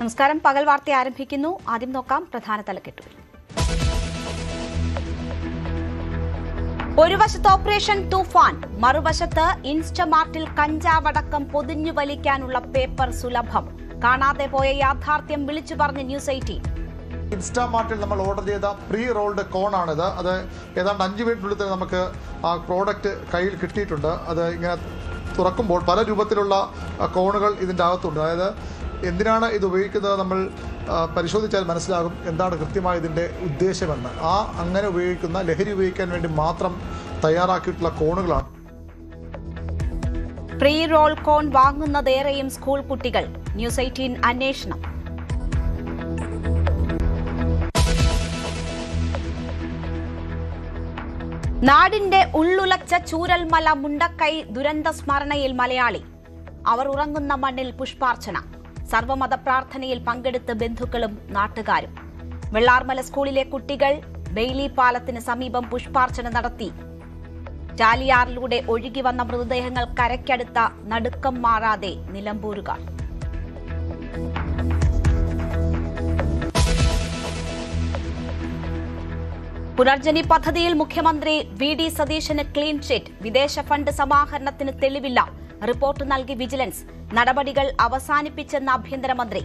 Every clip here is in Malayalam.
നമസ്കാരം. പകൽ വാർത്ത ആരംഭിക്കുന്നു. ആദ്യം നോക്കാം പ്രധാന തലക്കെട്ടുകൾ. ഒരു വശത്ത് ഓപ്പറേഷൻ തൂഫാൻ, മറുവശത്ത് ഇൻസ്റ്റമാർട്ടിൽ കഞ്ചാവടക്കം പൊതിഞ്ഞു വലിക്കാനുള്ള പേപ്പർ സുലഭം. കാണാതെ പോയ യാഥാർത്ഥ്യം വിളിച്ചു പറഞ്ഞ് ന്യൂസ് 18. ഇൻസ്റ്റാമാർട്ടിൽ നമ്മൾ ഓർഡർ ചെയ്ത പ്രീ റോൾഡ് കോണാണിത്. അത് ഏതാണ്ട് 5 മിനിറ്റിനുള്ളിൽ തന്നെ നമുക്ക് ആ പ്രോഡക്റ്റ് കയ്യിൽ കിട്ടിയിട്ടുണ്ട്. അത് ഇങ്ങനെ തുറക്കുമ്പോൾ പല രൂപത്തിലുള്ള കോണുകൾ ഇതിൻ്റെ അകത്തുണ്ട്. അതായത് എന്തിനാണ് ഇത് ഉപയോഗിക്കുന്നത് നമ്മൾ പരിശോധിച്ചാൽ മനസ്സിലാകും എന്താണ് കൃത്യമായി ഇതിൻ്റെ ഉദ്ദേശമെന്ന്. അങ്ങനെ ഉപയോഗിക്കുന്ന ലഹരി ഉപയോഗിക്കാൻ വേണ്ടി മാത്രം തയ്യാറാക്കിയിട്ടുള്ള കോണുകളാണ്. പ്രീ റോൾ കോൺ വാങ്ങുന്നതേറെയും സ്കൂൾ കുട്ടികൾ. ന്യൂസ് 18 അന്വേഷണം. നാടിന്റെ ഉള്ളുലച്ച ചൂരൽമല മുണ്ടക്കൈ ദുരന്ത സ്മരണയിൽ മലയാളി. അവർ ഉറങ്ങുന്ന മണ്ണിൽ പുഷ്പാർച്ചന. സർവമത പ്രാർത്ഥനയിൽ പങ്കെടുത്ത് ബന്ധുക്കളും നാട്ടുകാരും. വെള്ളാർമല സ്കൂളിലെ കുട്ടികൾ ബെയ്ലി പാലത്തിന് സമീപം പുഷ്പാർച്ചന നടത്തി. ചാലിയാറിലൂടെ ഒഴുകി വന്ന മൃതദേഹങ്ങൾ കരയ്ക്കടുത്ത നടുക്കം മാറാതെ നിലമ്പൂരുകാർ. പുനർജനി പദ്ധതിയിൽ മുഖ്യമന്ത്രി വി.ഡി. സതീശന് ക്ലീൻ ചിറ്റ്. വിദേശ ഫണ്ട് സമാഹരണത്തിന് തെളിവില്ല. റിപ്പോർട്ട് നൽകി വിജിലൻസ്. നടപടികൾ അവസാനിപ്പിച്ചെന്ന് ആഭ്യന്തരമന്ത്രി.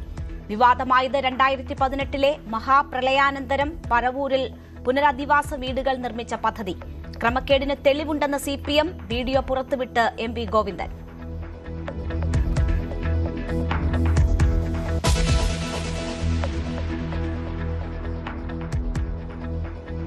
വിവാദമായത് 2018 മഹാപ്രളയാനന്തരം പരവൂരിൽ പുനരധിവാസ വീടുകൾ നിർമ്മിച്ച പദ്ധതി. ക്രമക്കേടിന് തെളിവുണ്ടെന്ന് CPM. വീഡിയോ പുറത്തുവിട്ട് MP ഗോവിന്ദൻ.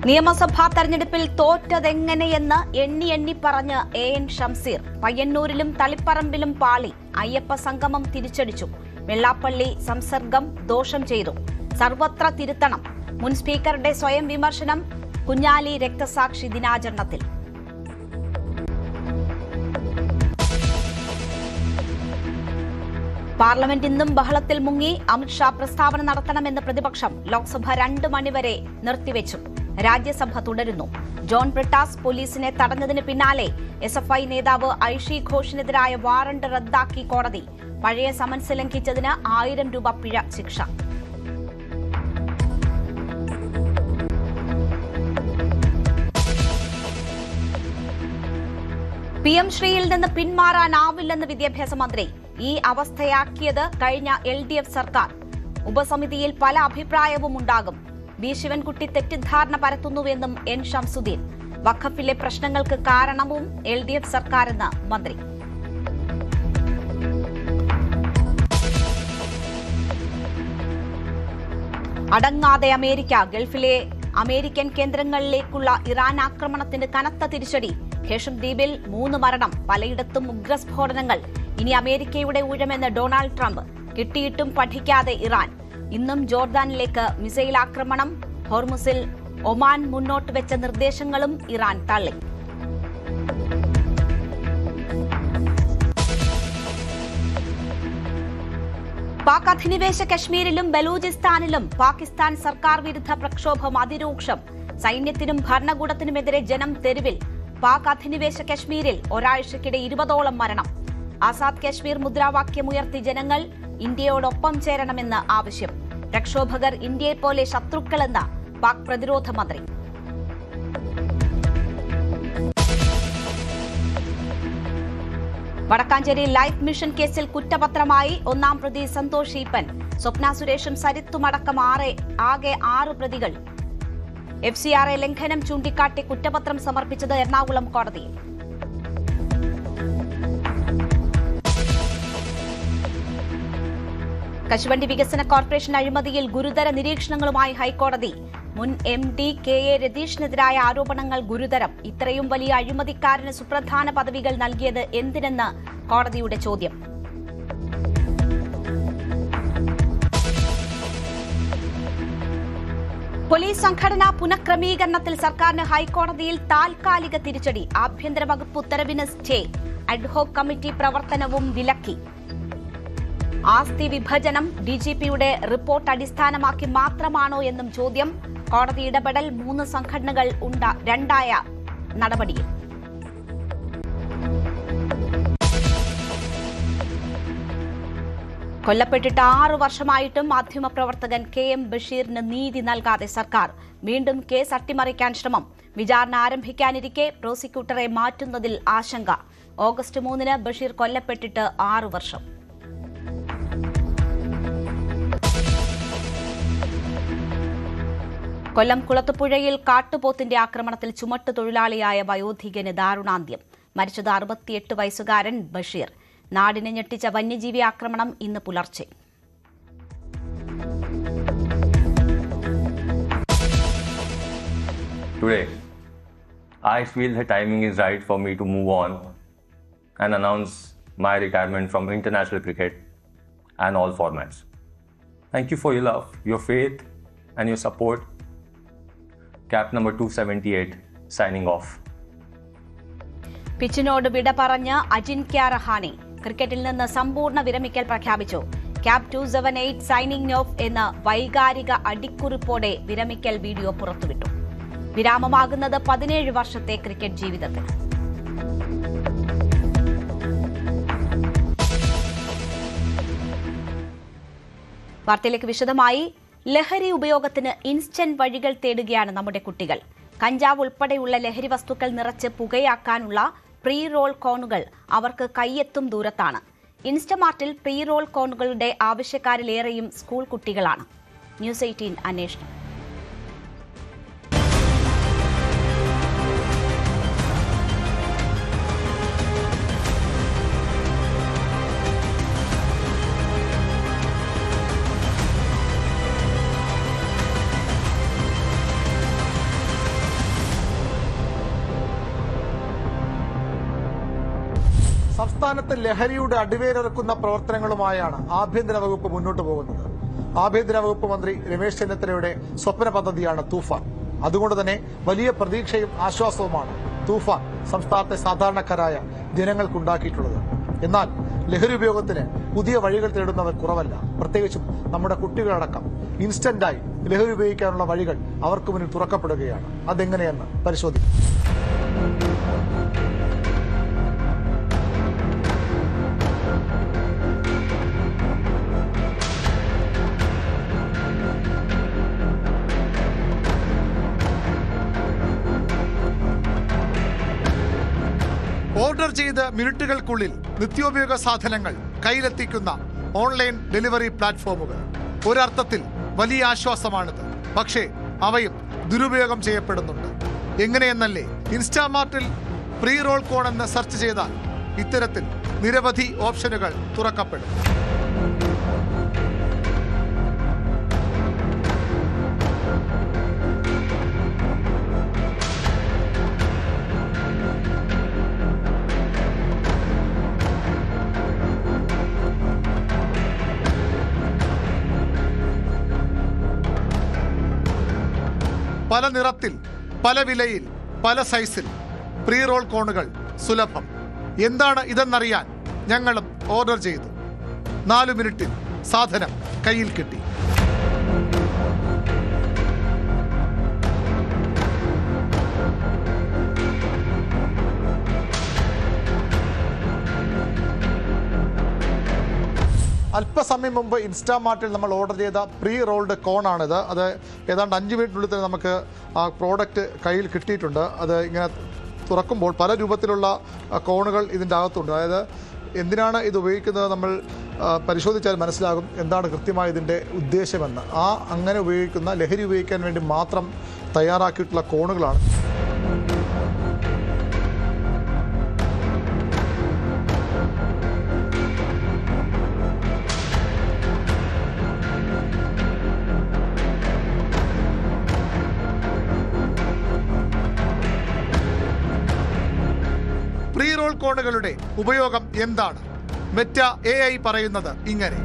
നിയമസഭാ തെരഞ്ഞെടുപ്പിൽ തോറ്റതെങ്ങനെയെന്ന് എണ്ണി പറഞ്ഞ് AN ഷംസീർ. പയ്യന്നൂരിലും തളിപ്പറമ്പിലും പാളി. അയ്യപ്പ സംഗമം തിരിച്ചടിച്ചു. വെള്ളാപ്പള്ളി സംസർഗം ദോഷം ചെയ്തു. സർവത്ര തിരുത്തണം. മുൻ സ്പീക്കറുടെ സ്വയം വിമർശനം കുഞ്ഞാലി രക്തസാക്ഷി ദിനാചരണത്തിൽ. പാർലമെന്റ് ഇന്നും ബഹളത്തിൽ മുങ്ങി. അമിത്ഷാ പ്രസ്താവന നടത്തണമെന്ന് പ്രതിപക്ഷം. ലോക്സഭ 2 മണിവരെ നിർത്തിവെച്ചു. രാജ്യസഭ തുടരുന്നു. ജോൺ ബ്രിട്ടാസ് പോലീസിനെ തടഞ്ഞതിന് പിന്നാലെ SFI നേതാവ് ഐഷി ഘോഷിനെതിരായ വാറണ്ട് റദ്ദാക്കി കോടതി. പഴയ സമൻസ് ലംഘിച്ചതിന് 1000 രൂപ പിഴ ശിക്ഷ. PM ശ്രീയിൽ നിന്ന് പിന്മാറാനാവില്ലെന്ന് വിദ്യാഭ്യാസ മന്ത്രി. ഈ അവസ്ഥയാക്കിയത് കഴിഞ്ഞ LDF സർക്കാർ. ഉപസമിതിയിൽ പല അഭിപ്രായവും ഉണ്ടാകും. B. ശിവൻകുട്ടി തെറ്റിദ്ധാരണ പരത്തുന്നുവെന്നും N. ഷംസുദ്ദീൻ. വഖഫിലെ പ്രശ്നങ്ങൾക്ക് കാരണവും LDF സർക്കാരെന്ന് മന്ത്രി. അടങ്ങാതെ അമേരിക്ക. ഗൾഫിലെ അമേരിക്കൻ കേന്ദ്രങ്ങളിലേക്കുള്ള ഇറാൻ ആക്രമണത്തിന് കനത്ത തിരിച്ചടി. ഖേഷം ദ്വീപിൽ 3 മരണം. പലയിടത്തും ഉഗ്രസ്ഫോടനങ്ങൾ. ഇനി അമേരിക്കയുടെ ഊഴമെന്ന് ഡൊണാൾഡ് ട്രംപ്. കിട്ടിയിട്ടും പഠിക്കാതെ ഇറാൻ. ഇന്നും ജോർദാനിലേക്ക് മിസൈൽ ആക്രമണം. ഹോർമുസിൽ ഒമാൻ മുന്നോട്ട് വെച്ച നിർദ്ദേശങ്ങളും ഇറാൻ തള്ളി. പാക് അധിനിവേശ കശ്മീരിലും ബലൂചിസ്ഥാനിലും പാകിസ്ഥാൻ സർക്കാർ വിരുദ്ധ പ്രക്ഷോഭം അതിരൂക്ഷം. സൈന്യത്തിനും ഭരണകൂടത്തിനുമെതിരെ ജനം തെരുവിൽ. പാക് അധിനിവേശ കശ്മീരിൽ ഒരാഴ്ചക്കിടെ 20ഓളം മരണം. ആസാദ് കശ്മീർ മുദ്രാവാക്യമുയർത്തി ജനങ്ങൾ. ഇന്ത്യയോടൊപ്പം ചേരണമെന്ന് ആവശ്യം. പ്രക്ഷോഭകർ ഇന്ത്യയെപ്പോലെ ശത്രുക്കളെന്ന് പാക് പ്രതിരോധ മന്ത്രി. വടക്കാഞ്ചേരി ലൈഫ് മിഷൻ കേസിൽ കുറ്റപത്രമായി 1-ാം പ്രതി സന്തോഷ് ഈപ്പൻ. സ്വപ്ന സുരേഷും സരിത്തുമടക്കം ആകെ 6 പ്രതികൾ. FCRA ലംഘനം ചൂണ്ടിക്കാട്ടി കുറ്റപത്രം സമർപ്പിച്ചത് എറണാകുളം കോടതിയിൽ. കശുവണ്ടി വികസന കോർപ്പറേഷൻ അഴിമതിയിൽ ഗുരുതര നിരീക്ഷണങ്ങളുമായി ഹൈക്കോടതി. മുൻ MD KA രതീഷിനെതിരായ ആരോപണങ്ങൾ ഗുരുതരം. ഇത്രയും വലിയ അഴിമതിക്കാരന് സുപ്രധാന പദവികൾ നൽകിയത് എന്തിനെന്ന് കോടതിയുടെ ചോദ്യം. പോലീസ് സംഘടനാ പുനഃക്രമീകരണത്തിൽ സർക്കാരിന് ഹൈക്കോടതിയിൽ താൽക്കാലിക തിരിച്ചടി. ആഭ്യന്തര വകുപ്പ് ഉത്തരവിന് സ്റ്റേ. അഡ്ഹോക് കമ്മിറ്റി പ്രവർത്തനവും വിലക്കി. ആസ്തി വിഭജനം DGPയുടെ റിപ്പോർട്ട് അടിസ്ഥാനമാക്കി മാത്രമാണോ എന്നും ചോദ്യം. കോടതി ഇടപെടൽ 3 സംഘടനകൾ രണ്ടായ നടപടിയിൽ. കൊല്ലപ്പെട്ടിട്ട് 6 വർഷമായിട്ടും മാധ്യമപ്രവർത്തകൻ KM ബഷീറിന് നീതി നൽകാതെ സർക്കാർ. വീണ്ടും കേസ് അട്ടിമറിക്കാൻ ശ്രമം. വിചാരണ ആരംഭിക്കാനിരിക്കെ പ്രോസിക്യൂട്ടറെ മാറ്റുന്നതിൽ ആശങ്ക. ഓഗസ്റ്റ് 3 ബഷീർ കൊല്ലപ്പെട്ടിട്ട് 6 വർഷം. കൊല്ലം കുളത്തുപുഴയിൽ കാട്ടുപോത്തിന്റെ ആക്രമണത്തിൽ ചുമട്ടുതൊഴിലാളിയായ വയോധികന് ദാരുണാന്ത്യം. മരിച്ചത് 68 വയസ്സുകാരൻ ബഷീർ. നാടിനെ ഞെട്ടിച്ച വന്യജീവി ആക്രമണം ഇന്ന് പുലർച്ചെ. Today, I feel the timing is right for me to move on and announce my retirement from international cricket and all formats. Thank you for your love, your faith and your support. Cap number 278, signing off. പിച്ചിനോട് വിട പറഞ്ഞ് അജിൻക്യ രഹാനെ ക്രിക്കറ്റിൽ നിന്ന് സമ്പൂർണ്ണ വിരമിക്കൽ പ്രഖ്യാപിച്ചു. ക്യാപ് 278 സൈനിങ് ഓഫ് എന്ന വൈകാരിക അടിക്കുറിപ്പോടെ വിരമിക്കൽ വീഡിയോ പുറത്തുവിട്ടു. വിരാമമാകുന്നത് 17 വർഷത്തെ ക്രിക്കറ്റ് ജീവിതത്തിൽ. വാർത്തയിലേക്ക് വിശദമായി. ലഹരി ഉപയോഗത്തിന് ഇൻസ്റ്റന്റ് വഴികൾ തേടുകയാണ് നമ്മുടെ കുട്ടികൾ. കഞ്ചാവ് ഉൾപ്പെടെയുള്ള ലഹരി വസ്തുക്കൾ നിറച്ച് പുകയാക്കാനുള്ള പ്രീ റോൾ കോണുകൾ അവർക്ക് കൈയെത്തും ദൂരത്താണ്. ഇൻസ്റ്റമാർട്ടിൽ പ്രീ റോൾ കോണുകളുടെ ആവശ്യക്കാരിലേറെയും സ്കൂൾ കുട്ടികളാണ്. ന്യൂസ് 18 അന്വേഷണം. സംസ്ഥാനത്ത് ലഹരിയുടെ അടിവേരിറക്കുന്ന പ്രവർത്തനങ്ങളുമായാണ് ആഭ്യന്തര വകുപ്പ് മുന്നോട്ട് പോകുന്നത്. ആഭ്യന്തര വകുപ്പ് മന്ത്രി രമേശ് ചെന്നിത്തലയുടെ സ്വപ്ന പദ്ധതിയാണ് തൂഫാൻ. അതുകൊണ്ട് തന്നെ വലിയ പ്രതീക്ഷയും ആശ്വാസവുമാണ് തൂഫാൻ സംസ്ഥാനത്തെ സാധാരണക്കാരായ ജനങ്ങൾക്കുണ്ടാക്കിയിട്ടുള്ളത്. എന്നാൽ ലഹരി ഉപയോഗത്തിന് പുതിയ വഴികൾ തേടുന്നവർ കുറവല്ല. പ്രത്യേകിച്ചും നമ്മുടെ കുട്ടികളടക്കം ഇൻസ്റ്റന്റായി ലഹരി ഉപയോഗിക്കാനുള്ള വഴികൾ അവർക്ക് മുന്നിൽ തുറക്കപ്പെടുകയാണ്. അതെങ്ങനെയെന്ന് പരിശോധിക്കും. ഓർഡർ ചെയ്ത് മിനിറ്റുകൾക്കുള്ളിൽ നിത്യോപയോഗ സാധനങ്ങൾ കയ്യിലെത്തിക്കുന്ന ഓൺലൈൻ ഡെലിവറി പ്ലാറ്റ്ഫോമുകൾ ഒരർത്ഥത്തിൽ വലിയ ആശ്വാസമാണിത്. പക്ഷേ അവയും ദുരുപയോഗം ചെയ്യപ്പെടുന്നുണ്ട്. എങ്ങനെയെന്നല്ലേ? ഇൻസ്റ്റാമാർട്ടിൽ പ്രീ റോൾ കോൺ എന്ന് സെർച്ച് ചെയ്താൽ ഇത്തരത്തിൽ നിരവധി ഓപ്ഷനുകൾ തുറക്കപ്പെടും. പല നിറത്തിൽ, പല വിലയിൽ, പല സൈസിൽ പ്രീ റോൾ കോണുകൾ സുലഭം. എന്താണ് ഇതെന്നറിയാൻ ഞങ്ങളും ഓർഡർ ചെയ്തു. 4 മിനിറ്റിൽ സാധനം കയ്യിൽ കിട്ടി. അല്പസമയം മുമ്പ് ഇൻസ്റ്റാമാർട്ടിൽ നമ്മൾ ഓർഡർ ചെയ്ത പ്രീ റോൾഡ് കോണാണിത്. അത് ഏതാണ്ട് 5 മിനിറ്റിനുള്ളിൽ തന്നെ നമുക്ക് ആ പ്രോഡക്റ്റ് കയ്യിൽ കിട്ടിയിട്ടുണ്ട്. അത് ഇങ്ങനെ തുറക്കുമ്പോൾ പല രൂപത്തിലുള്ള കോണുകൾ ഇതിൻ്റെ അകത്തുണ്ട്. അതായത് എന്തിനാണ് ഇത് ഉപയോഗിക്കുന്നത് നമ്മൾ പരിശോധിച്ചാൽ മനസ്സിലാകും എന്താണ് കൃത്യമായി ഇതിൻ്റെ ഉദ്ദേശമെന്ന്. അങ്ങനെ ഉപയോഗിക്കുന്ന ലഹരി ഉപയോഗിക്കാൻ വേണ്ടി മാത്രം തയ്യാറാക്കിയിട്ടുള്ള കോണുകളാണ്. പ്രീ റോൾ കോണുകളുടെ ഉപയോഗം എന്താണ്? മെറ്റ AI പറയുന്നത് ഇങ്ങനെ: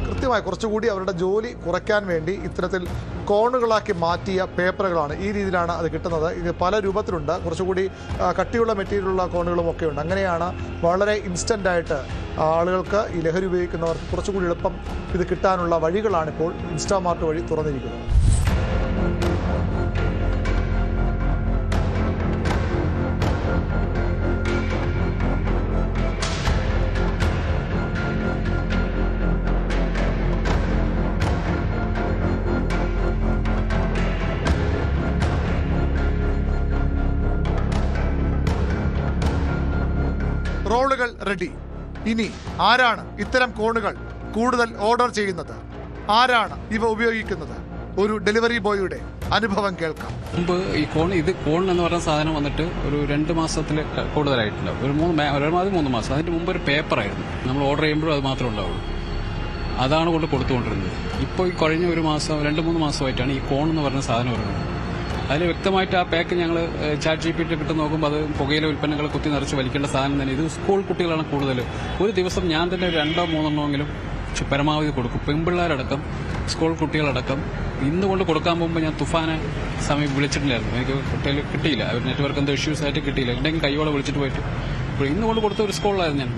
കൃത്യമായി കുറച്ചുകൂടി അവരുടെ ജോലി കുറയ്ക്കാൻ വേണ്ടി ഇത്തരത്തിൽ കോണുകളാക്കി മാറ്റിയ പേപ്പറുകളാണ്. ഈ രീതിയിലാണ് അത് കിട്ടുന്നത്. ഇത് പല രൂപത്തിലുണ്ട്. കുറച്ചുകൂടി കട്ടിയുള്ള മെറ്റീരിയലുള്ള കോണുകളും ഒക്കെ ഉണ്ട്. അങ്ങനെയാണ് വളരെ ഇൻസ്റ്റൻ്റായിട്ട് ആളുകൾക്ക് ഈ ലഹരി ഉപയോഗിക്കുന്നവർക്ക് കുറച്ചുകൂടി എളുപ്പം ഇത് കിട്ടാനുള്ള വഴികളാണിപ്പോൾ ഇൻസ്റ്റാമാർട്ട് വഴി തുറന്നിരിക്കുന്നത്. റെഡി. ഇനി ആരാണ് ഇത്തരം കോണുകൾ കൂടുതൽ ഓർഡർ ചെയ്യുന്നത്? ആരാണ് ഇവ ഉപയോഗിക്കുന്നത്? ഒരു ഡെലിവറി ബോയുടെ അനുഭവം കേൾക്കാം. മുമ്പ് ഈ കോൺ എന്ന് പറഞ്ഞ സാധനം വന്നിട്ട് ഒരു 2 മാസത്തിൽ കൂടുതലായിട്ടുണ്ടാവും. ഒരു 3 മാസം. അതിന്റെ മുമ്പ് ഒരു പേപ്പറായിരുന്നു. നമ്മൾ ഓർഡർ ചെയ്യുമ്പോഴും അത് മാത്രമേ ഉണ്ടാവുള്ളൂ. അതാണ് കൊടുത്തുകൊണ്ടിരുന്നത്. ഇപ്പോൾ ഈ കഴിഞ്ഞ 2-3 മാസമായിട്ടാണ് ഈ കോൺ എന്ന് പറഞ്ഞ സാധനം വരുന്നത്. അതിൽ വ്യക്തമായിട്ട് ആ പാക്ക് ഞങ്ങൾ ചാറ്റ് GPT കിട്ടും നോക്കുമ്പോൾ അത് പുകയില ഉൽപ്പന്നങ്ങൾ കുത്തി നിറച്ച് വലിക്കേണ്ട സാധനം തന്നെ. ഇത് സ്കൂൾ കുട്ടികളാണ് കൂടുതൽ. ഒരു ദിവസം ഞാൻ തന്നെ 2-3 പരമാവധി കൊടുക്കും. പെൺപിള്ളേരടക്കം സ്കൂൾ കുട്ടികളടക്കം. ഇന്ന് കൊടുക്കാൻ പോകുമ്പോൾ ഞാൻ തുഫാനെ സമയം വിളിച്ചിട്ടില്ലായിരുന്നു. എനിക്ക് കുട്ടികൾ കിട്ടിയില്ല. അവർ നെറ്റ്വർക്ക് എന്തോ ഇഷ്യൂസ് ആയിട്ട് കിട്ടിയില്ല. ഉണ്ടെങ്കിൽ കൈയോടെ വിളിച്ചിട്ട് പോയിട്ട് ഇന്ന് കൊടുത്ത ഒരു സ്കൂളിലായിരുന്നു ഞാൻ.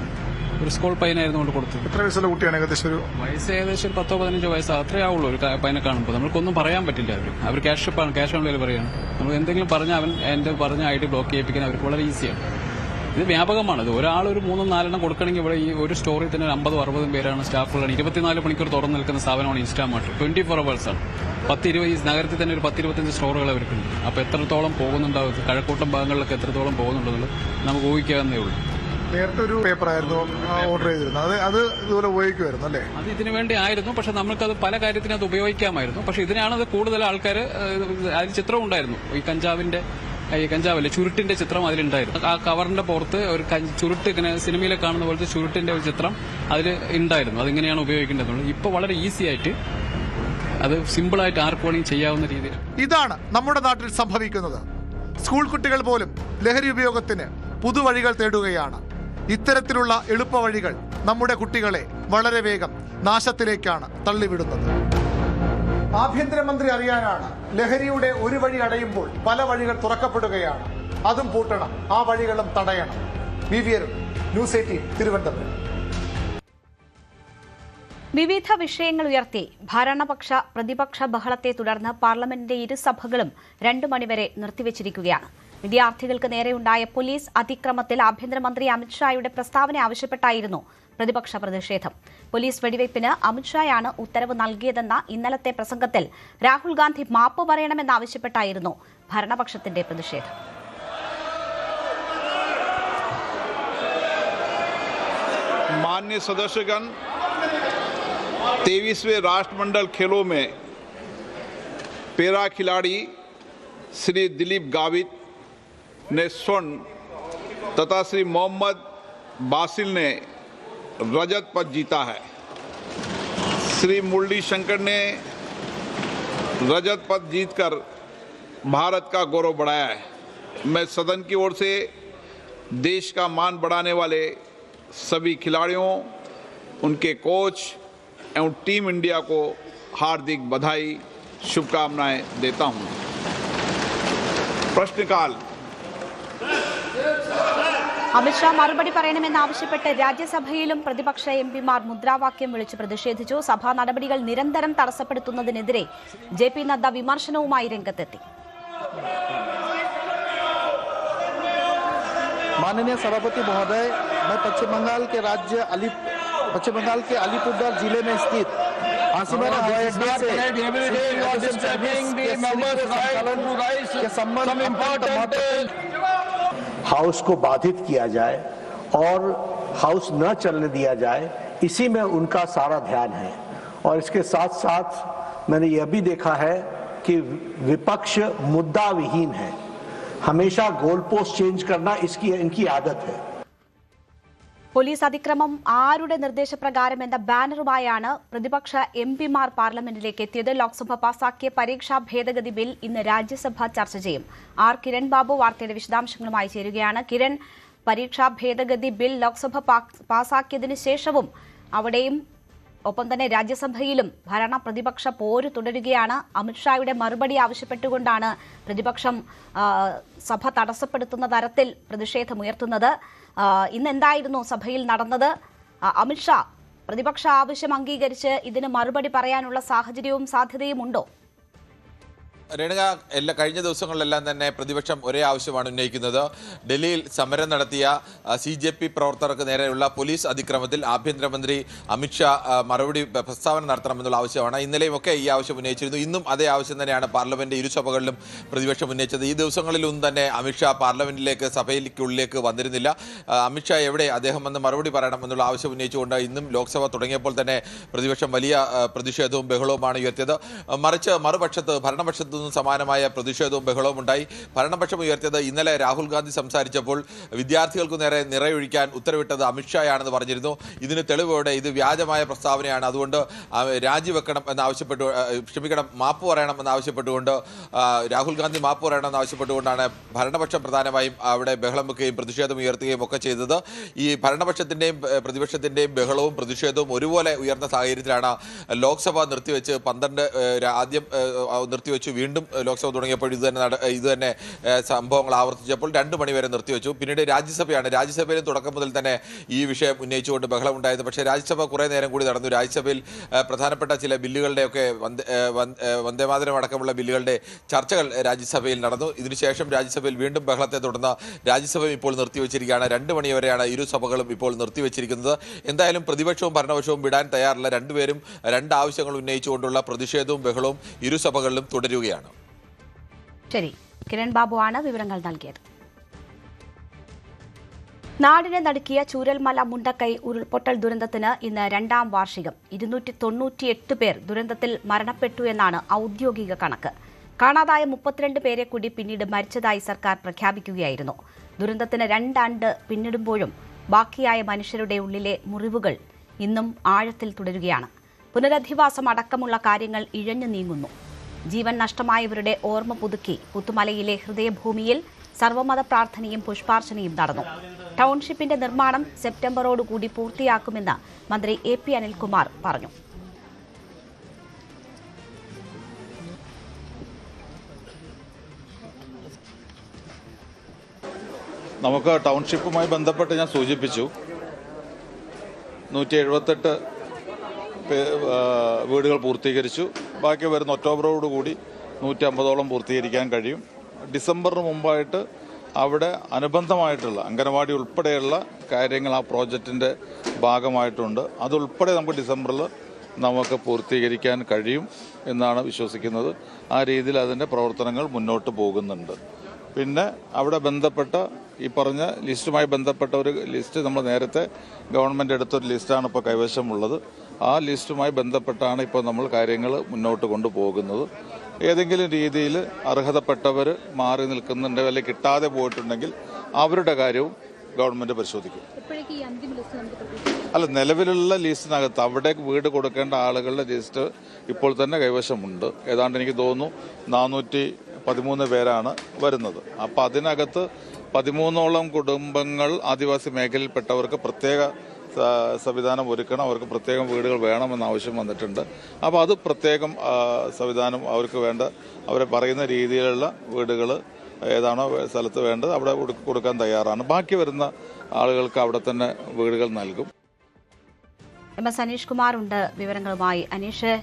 ഒരു സ്കൂൾ പയ്യനായിരുന്നു കൊടുത്തത്. എത്ര വയസ്സുള്ള കുട്ടിയാണ്? ഏകദേശം ഒരു വയസ്സ് ഏകദേശം 10-15 വയസ്സ് അത്രേ ആവുള്ളൂ. ഒരു പയ്യനെ കാണുമ്പോൾ നമുക്കൊന്നും പറയാൻ പറ്റില്ല. അവർ ക്യാഷ് ഓൺ ഡെലിവറി പറയാണ്. നമ്മൾ എന്തെങ്കിലും പറഞ്ഞാൽ അവൻ എന്റെ പറഞ്ഞ ID ബ്ലോക്ക് ചെയ്യിപ്പിക്കാൻ അവർക്ക് വളരെ ഈസിയാണ്. ഇത് വ്യാപകമാണ്. ഇത് ഒരാൾ ഒരു 3-4 കൊടുക്കണമെങ്കിൽ ഇവിടെ ഈ ഒരു സ്റ്റോറിൽ തന്നെ 50-60 പേരാണ് സ്റ്റാഫുകളാണ്. 24 മണിക്കൂർ തുറന്നു നിൽക്കുന്ന സ്ഥാപനമാണ് ഇൻസ്റ്റാമാർട്ട്. 24 hours ആണ്. 10-20 ഈ നഗരത്തിൽ തന്നെ ഒരു 10-25 സ്റ്റോറുകൾ അവർക്കുണ്ട്. അപ്പോൾ എത്രത്തോളം പോകുന്നുണ്ടാവും, കഴക്കൂട്ടം ഭാഗങ്ങളിലൊക്കെ എത്രത്തോളം പോകുന്നുണ്ടെന്നുള്ളത് നമുക്ക് ഊഹിക്കാവുന്നേ ഉള്ളൂ. നേരത്തെ ഒരു പേപ്പറായിരുന്നു ഓർഡർ ചെയ്തിരുന്നത്. അത് ഇതുപോലെ ഉപയോഗിക്കുമായിരുന്നു അല്ലേ? അത് ഇതിനു വേണ്ടി ആയിരുന്നു. പക്ഷെ നമുക്കത് പല കാര്യത്തിനും അത് ഉപയോഗിക്കാമായിരുന്നു. പക്ഷെ ഇതിനാണത് കൂടുതൽ ആൾക്കാർ. അതിൽ ചിത്രം ഉണ്ടായിരുന്നു. ഈ കഞ്ചാവല്ലേ, ചുരുട്ടിന്റെ ചിത്രം അതിലുണ്ടായിരുന്നു. ആ കവറിന്റെ പുറത്ത് ഒരു ചുരുട്ട്, ഇങ്ങനെ സിനിമയിലെ കാണുന്ന പോലത്തെ ചുരുട്ടിന്റെ ഒരു ചിത്രം അതിൽ ഉണ്ടായിരുന്നു. അതിങ്ങനെയാണ് ഉപയോഗിക്കേണ്ടതുള്ളത്. ഇപ്പൊ വളരെ ഈസി ആയിട്ട് അത് സിമ്പിളായിട്ട് ആർക്ക് വേണമെങ്കിൽ ചെയ്യാവുന്ന രീതിയിൽ. ഇതാണ് നമ്മുടെ നാട്ടിൽ സംഭവിക്കുന്നത്. സ്കൂൾ കുട്ടികൾ പോലും ലഹരി ഉപയോഗത്തിന് പുതുവഴികൾ തേടുകയാണ്. ഇത്തരത്തിലുള്ള എളുപ്പവഴികൾ നമ്മുടെ കുട്ടികളെ വളരെ വേഗം നാശത്തിലേക്കാണ് തള്ളിവിടുന്നത്. ആഭ്യന്തരമന്ത്രി അറിയാനാണ് ലഹരിയുടെ ഒരു വഴി അടയുമ്പോൾ പല വഴികൾ തുറക്കപ്പെടുകയാണ്. അതും പൂട്ടണം, ആ വഴികളും തടയണം. VVR news 18 Thiruvananthapuram. വിവിധ വിഷയങ്ങൾ ഉയർത്തി ഭരണപക്ഷ പ്രതിപക്ഷ ബഹളത്തെ തുടർന്ന് പാർലമെന്റിന്റെ ഇരുസഭകളും 2 മണിവരെ നിർത്തിവച്ചിരിക്കുകയാണ്. വിദ്യാർത്ഥികൾക്ക് നേരെയുണ്ടായ പോലീസ് അതിക്രമത്തിൽ ആഭ്യന്തരമന്ത്രി അമിത്ഷായുടെ പ്രസ്താവന ആവശ്യപ്പെട്ടായിരുന്നു പ്രതിപക്ഷ പ്രതിഷേധം. പോലീസ് വെടിവയ്പ്പിന് അമിത്ഷായാണ് ഉത്തരവ് നൽകിയതെന്ന ഇന്നലത്തെ പ്രസംഗത്തിൽ രാഹുൽ ഗാന്ധി മാപ്പ് പറയണമെന്നാവശ്യപ്പെട്ടായിരുന്നു ഭരണപക്ഷത്തിന്റെ പ്രതിഷേധം. माननीय सदस्यगण, 23वें राष्ट्रमंडल खेलों में पैरा खिलाड़ी श्री दिलीप गावित ने स्वर्ण तथा श्री मोहम्मद बासिल ने रजत पदक जीता है. श्री मुरली शंकर ने रजत पदक जीतकर भारत का गौरव बढ़ाया है. मैं सदन की ओर से देश का मान बढ़ाने वाले सभी खिलाड़ियों, उनके कोच एवं टीम इंडिया को हार्दिक बधाई, शुभकामनाएं देता हूं. प्रश्नकाल. അമിത്ഷാ മറുപടി പറയണമെന്നാവശ്യപ്പെട്ട് രാജ്യസഭയിലും പ്രതിപക്ഷ എംപിമാർ മുദ്രാവാക്യം വിളിച്ച് പ്രതിഷേധിച്ചു. സഭാ നടപടികൾ നിരന്തരം തടസ്സപ്പെടുത്തുന്നതിനെതിരെ JP നദ്ദ വിമർശനവുമായി രംഗത്തെത്തി. माननीय सभापति महोदय, मैं पश्चिम बंगाल के अलीपुरद्वार जिले में स्थित आसिमारा हवाई अड्डे से हाउस को बाधित किया जाए और हाउस न चलने दिया जाए, इसी में उनका सारा ध्यान है. और इसके साथ साथ मैंने यह भी देखा है कि विपक्ष मुद्दा विहीन है. हमेशा गोल पोस्ट चेंज करना इनकी आदत है. പോലീസ് അതിക്രമം ആരുടെ നിർദ്ദേശപ്രകാരം എന്ന ബാനറുമായാണ് പ്രതിപക്ഷ എംപിമാർ പാർലമെന്റിലേക്ക് എത്തിയത്. ലോക്സഭ പാസാക്കിയ പരീക്ഷാ ഭേദഗതി ബിൽ ഇന്ന് രാജ്യസഭ ചർച്ച ചെയ്യും. കിരൺ ബാബു വാർത്തയുടെ വിശദാംശങ്ങളുമായി ചേരുകയാണ്. കിരൺ, പരീക്ഷാ ഭേദഗതി ബിൽ ലോക്സഭ പാസാക്കിയതിനു ശേഷവും അവിടെയും ഒപ്പം തന്നെ രാജ്യസഭയിലും ഭരണ പ്രതിപക്ഷ പോര് തുടരുകയാണ്. അമിത്ഷായുടെ മറുപടി ആവശ്യപ്പെട്ടുകൊണ്ടാണ് പ്രതിപക്ഷം സഭ തടസ്സപ്പെടുത്തുന്ന തരത്തിൽ പ്രതിഷേധമുയർത്തുന്നത്. ഇന്ന് എന്തായിരുന്നു സഭയിൽ നടന്നത്? അമിത്ഷാ പ്രതിപക്ഷ ആവശ്യം അംഗീകരിച്ച് ഇതിന് മറുപടി പറയാനുള്ള സാഹചര്യവും സാധ്യതയും ഉണ്ടോ? രേണുക കഴിഞ്ഞ ദിവസങ്ങളിലെല്ലാം തന്നെ പ്രതിപക്ഷം ഒരേ ആവശ്യമാണ് ഉന്നയിക്കുന്നത്. ഡൽഹിയിൽ സമരം നടത്തിയ CJP പ്രവർത്തകർക്ക് നേരെയുള്ള പോലീസ് അതിക്രമത്തിൽ ആഭ്യന്തരമന്ത്രി അമിത്ഷാ മറുപടി പ്രസ്താവന നടത്തണമെന്നുള്ള ആവശ്യമാണ്. ഇന്നലെയും ഒക്കെ ഈ ആവശ്യം ഉന്നയിച്ചിരുന്നു. ഇന്നും അതേ ആവശ്യം തന്നെയാണ് പാർലമെന്റ് ഇരുസഭകളിലും പ്രതിപക്ഷം ഉന്നയിച്ചത്. ഈ ദിവസങ്ങളിലൊന്നും തന്നെ അമിത്ഷാ പാർലമെന്റിലേക്ക് സഭയിലേക്കുള്ളിലേക്ക് വന്നിരുന്നില്ല. അമിത്ഷാ എവിടെ, അദ്ദേഹം വന്ന് മറുപടി പറയണമെന്നുള്ള ആവശ്യം ഉന്നയിച്ചുകൊണ്ട് ഇന്നും ലോക്സഭ തുടങ്ങിയപ്പോൾ തന്നെ പ്രതിപക്ഷം വലിയ പ്രതിഷേധവും ബഹളവുമാണ് ഉയർത്തിയത്. മറിച്ച് മറുപക്ഷത്ത് ഭരണപക്ഷത്ത് സമാനമായ പ്രതിഷേധവും ബഹളവും ഉണ്ടായി. ഭരണപക്ഷം ഉയർത്തിയത് ഇന്നലെ രാഹുൽ ഗാന്ധി സംസാരിച്ചപ്പോൾ വിദ്യാർത്ഥികൾക്ക് നേരെ നിറയൊഴിക്കാൻ ഉത്തരവിട്ടത് അമിത്ഷായാണെന്ന് പറഞ്ഞിരുന്നു. ഇതിന് തെളിവോടെ ഇത് വ്യാജമായ പ്രസ്താവനയാണ്, അതുകൊണ്ട് രാജിവെക്കണം എന്നാവശ്യപ്പെട്ടു, മാപ്പ് പറയണം എന്നാവശ്യപ്പെട്ടുകൊണ്ട് രാഹുൽ ഗാന്ധി മാപ്പ് പറയണം എന്നാവശ്യപ്പെട്ടുകൊണ്ടാണ് ഭരണപക്ഷം പ്രധാനമായും അവിടെ ബഹളം വെക്കുകയും പ്രതിഷേധം ഉയർത്തുകയും ഒക്കെ ചെയ്തത്. ഈ ഭരണപക്ഷത്തിൻ്റെയും പ്രതിപക്ഷത്തിൻ്റെയും ബഹളവും പ്രതിഷേധവും ഒരുപോലെ ഉയർന്ന സാഹചര്യത്തിലാണ് ലോക്സഭ നിർത്തിവെച്ച് 12 ആദ്യം നിർത്തിവെച്ചു. വീണ്ടും ലോക്സഭ തുടങ്ങിയപ്പോൾ ഇത് തന്നെ സംഭവങ്ങൾ ആവർത്തിച്ചപ്പോൾ 2 മണിവരെ നിർത്തിവെച്ചു. പിന്നീട് രാജ്യസഭയിൽ തുടക്കം മുതൽ തന്നെ ഈ വിഷയം ഉന്നയിച്ചുകൊണ്ട് ബഹളം ഉണ്ടായത്. പക്ഷേ രാജ്യസഭ കുറേ നേരം കൂടി നടന്നു. രാജ്യസഭയിൽ പ്രധാനപ്പെട്ട ചില ബില്ലുകളുടെയൊക്കെ വന്ദേമാതരം അടക്കമുള്ള ബില്ലുകളുടെ ചർച്ചകൾ രാജ്യസഭയിൽ നടന്നു. ഇതിനുശേഷം രാജ്യസഭയിൽ വീണ്ടും ബഹളത്തെ തുടർന്ന് രാജ്യസഭയും ഇപ്പോൾ നിർത്തിവെച്ചിരിക്കുകയാണ്. 2 മണിവരെയാണ് ഇരു സഭകളും ഇപ്പോൾ നിർത്തിവെച്ചിരിക്കുന്നത്. എന്തായാലും പ്രതിപക്ഷവും ഭരണപക്ഷവും വിടാൻ തയ്യാറില്ല. രണ്ടുപേരും 2 ആവശ്യങ്ങൾ ഉന്നയിച്ചുകൊണ്ടുള്ള പ്രതിഷേധവും ബഹളവും ഇരുസഭകളിലും തുടരുകയാണ്. ശരി, കിരൺ ബാബുവാണ് വിവരങ്ങൾ നൽകിയത്. നാടിനെ നടുക്കിയ ചൂരൽമല മുണ്ടക്കൈ ഉരുൾപൊട്ടൽ ദുരന്തത്തിന് ഇന്ന് 2ാം വാർഷികം. 298 പേർ ദുരന്തത്തിൽ മരണപ്പെട്ടു എന്നാണ് ഔദ്യോഗിക കണക്ക്. കാണാതായ 32 പേരെ കൂടി പിന്നീട് മരിച്ചതായി സർക്കാർ പ്രഖ്യാപിക്കുകയായിരുന്നു. ദുരന്തത്തിന് 2 ആണ്ട് പിന്നിടുമ്പോഴും ബാക്കിയായ മനുഷ്യരുടെ ഉള്ളിലെ മുറിവുകൾ ഇന്നും ആഴത്തിൽ തുടരുകയാണ്. പുനരധിവാസം അടക്കമുള്ള കാര്യങ്ങൾ ഇഴഞ്ഞു നീങ്ങുന്നു. ജീവൻ നഷ്ടമായവരുടെ ഓർമ്മ പുതുക്കി പുത്തുമലയിലെ ഹൃദയഭൂമിയിൽ സർവമത പ്രാർത്ഥനയും പുഷ്പാർച്ചനയും നടന്നു. ടൗൺഷിപ്പിന്റെ നിർമ്മാണം സെപ്റ്റംബറോടുകൂടി പൂർത്തിയാക്കുമെന്ന് മന്ത്രി AP അനിൽകുമാർ പറഞ്ഞു. നമുക്ക് ടൗൺഷിപ്പുമായി ബന്ധപ്പെട്ട് ഞാൻ സൂചിപ്പിച്ചു 178 വീടുകൾ പൂർത്തീകരിച്ചു. ബാക്കി വരുന്ന ഒക്ടോബറോടുകൂടി 150ഓളം പൂർത്തീകരിക്കാൻ കഴിയും. ഡിസംബറിന് മുമ്പായിട്ട് അവിടെ അനുബന്ധമായിട്ടുള്ള അംഗനവാടി ഉൾപ്പെടെയുള്ള കാര്യങ്ങൾ ആ പ്രോജക്റ്റിൻ്റെ ഭാഗമായിട്ടുണ്ട്. അതുൾപ്പെടെ നമുക്ക് ഡിസംബറിൽ നമുക്ക് പൂർത്തീകരിക്കാൻ കഴിയും എന്നാണ് വിശ്വസിക്കുന്നത്. ആ രീതിയിൽ അതിൻ്റെ പ്രവർത്തനങ്ങൾ മുന്നോട്ട് പോകുന്നുണ്ട്. പിന്നെ അവിടെ ബന്ധപ്പെട്ട ഈ പറഞ്ഞ ലിസ്റ്റുമായി ബന്ധപ്പെട്ട ഒരു ലിസ്റ്റ് നമ്മൾ നേരത്തെ ഗവൺമെൻറ് എടുത്തൊരു ലിസ്റ്റാണ് ഇപ്പോൾ കൈവശമുള്ളത്. ആ ലിസ്റ്റുമായി ബന്ധപ്പെട്ടാണ് ഇപ്പോൾ നമ്മൾ കാര്യങ്ങൾ മുന്നോട്ട് കൊണ്ടുപോകുന്നത്. ഏതെങ്കിലും രീതിയിൽ അർഹതപ്പെട്ടവർ മാറി നിൽക്കുന്നുണ്ട് അല്ലെങ്കിൽ കിട്ടാതെ പോയിട്ടുണ്ടെങ്കിൽ അവരുടെ കാര്യവും ഗവൺമെൻറ് പരിശോധിക്കും. അല്ല, നിലവിലുള്ള ലിസ്റ്റിനകത്ത് അവിടെ വീട് കൊടുക്കേണ്ട ആളുകളുടെ ലിസ്റ്റ് ഇപ്പോൾ തന്നെ കൈവശമുണ്ട്. ഏതാണ്ട് എനിക്ക് തോന്നുന്നു 413 പേരാണ് വരുന്നത്. അപ്പോൾ അതിനകത്ത് 13ഓളം കുടുംബങ്ങൾ ആദിവാസി മേഖലയിൽപ്പെട്ടവർക്ക് പ്രത്യേക സംവിധാനം ഒരുക്കണം, അവർക്ക് പ്രത്യേകം വീടുകൾ വേണമെന്ന ആവശ്യം വന്നിട്ടുണ്ട്. അപ്പോൾ അത് പ്രത്യേകം സംവിധാനം അവർക്ക് വേണ്ട അവരെ പറയുന്ന രീതിയിലുള്ള വീടുകൾ ഏതാണോ സ്ഥലത്ത് വേണ്ടത് അവിടെ കൊടുക്കാൻ തയ്യാറാണ്. ബാക്കി വരുന്ന ആളുകൾക്ക് അവിടെ തന്നെ വീടുകൾ നൽകും. MS അനീഷ് കുമാർ ഉണ്ട് വിവരങ്ങളുമായി. അനീഷ്,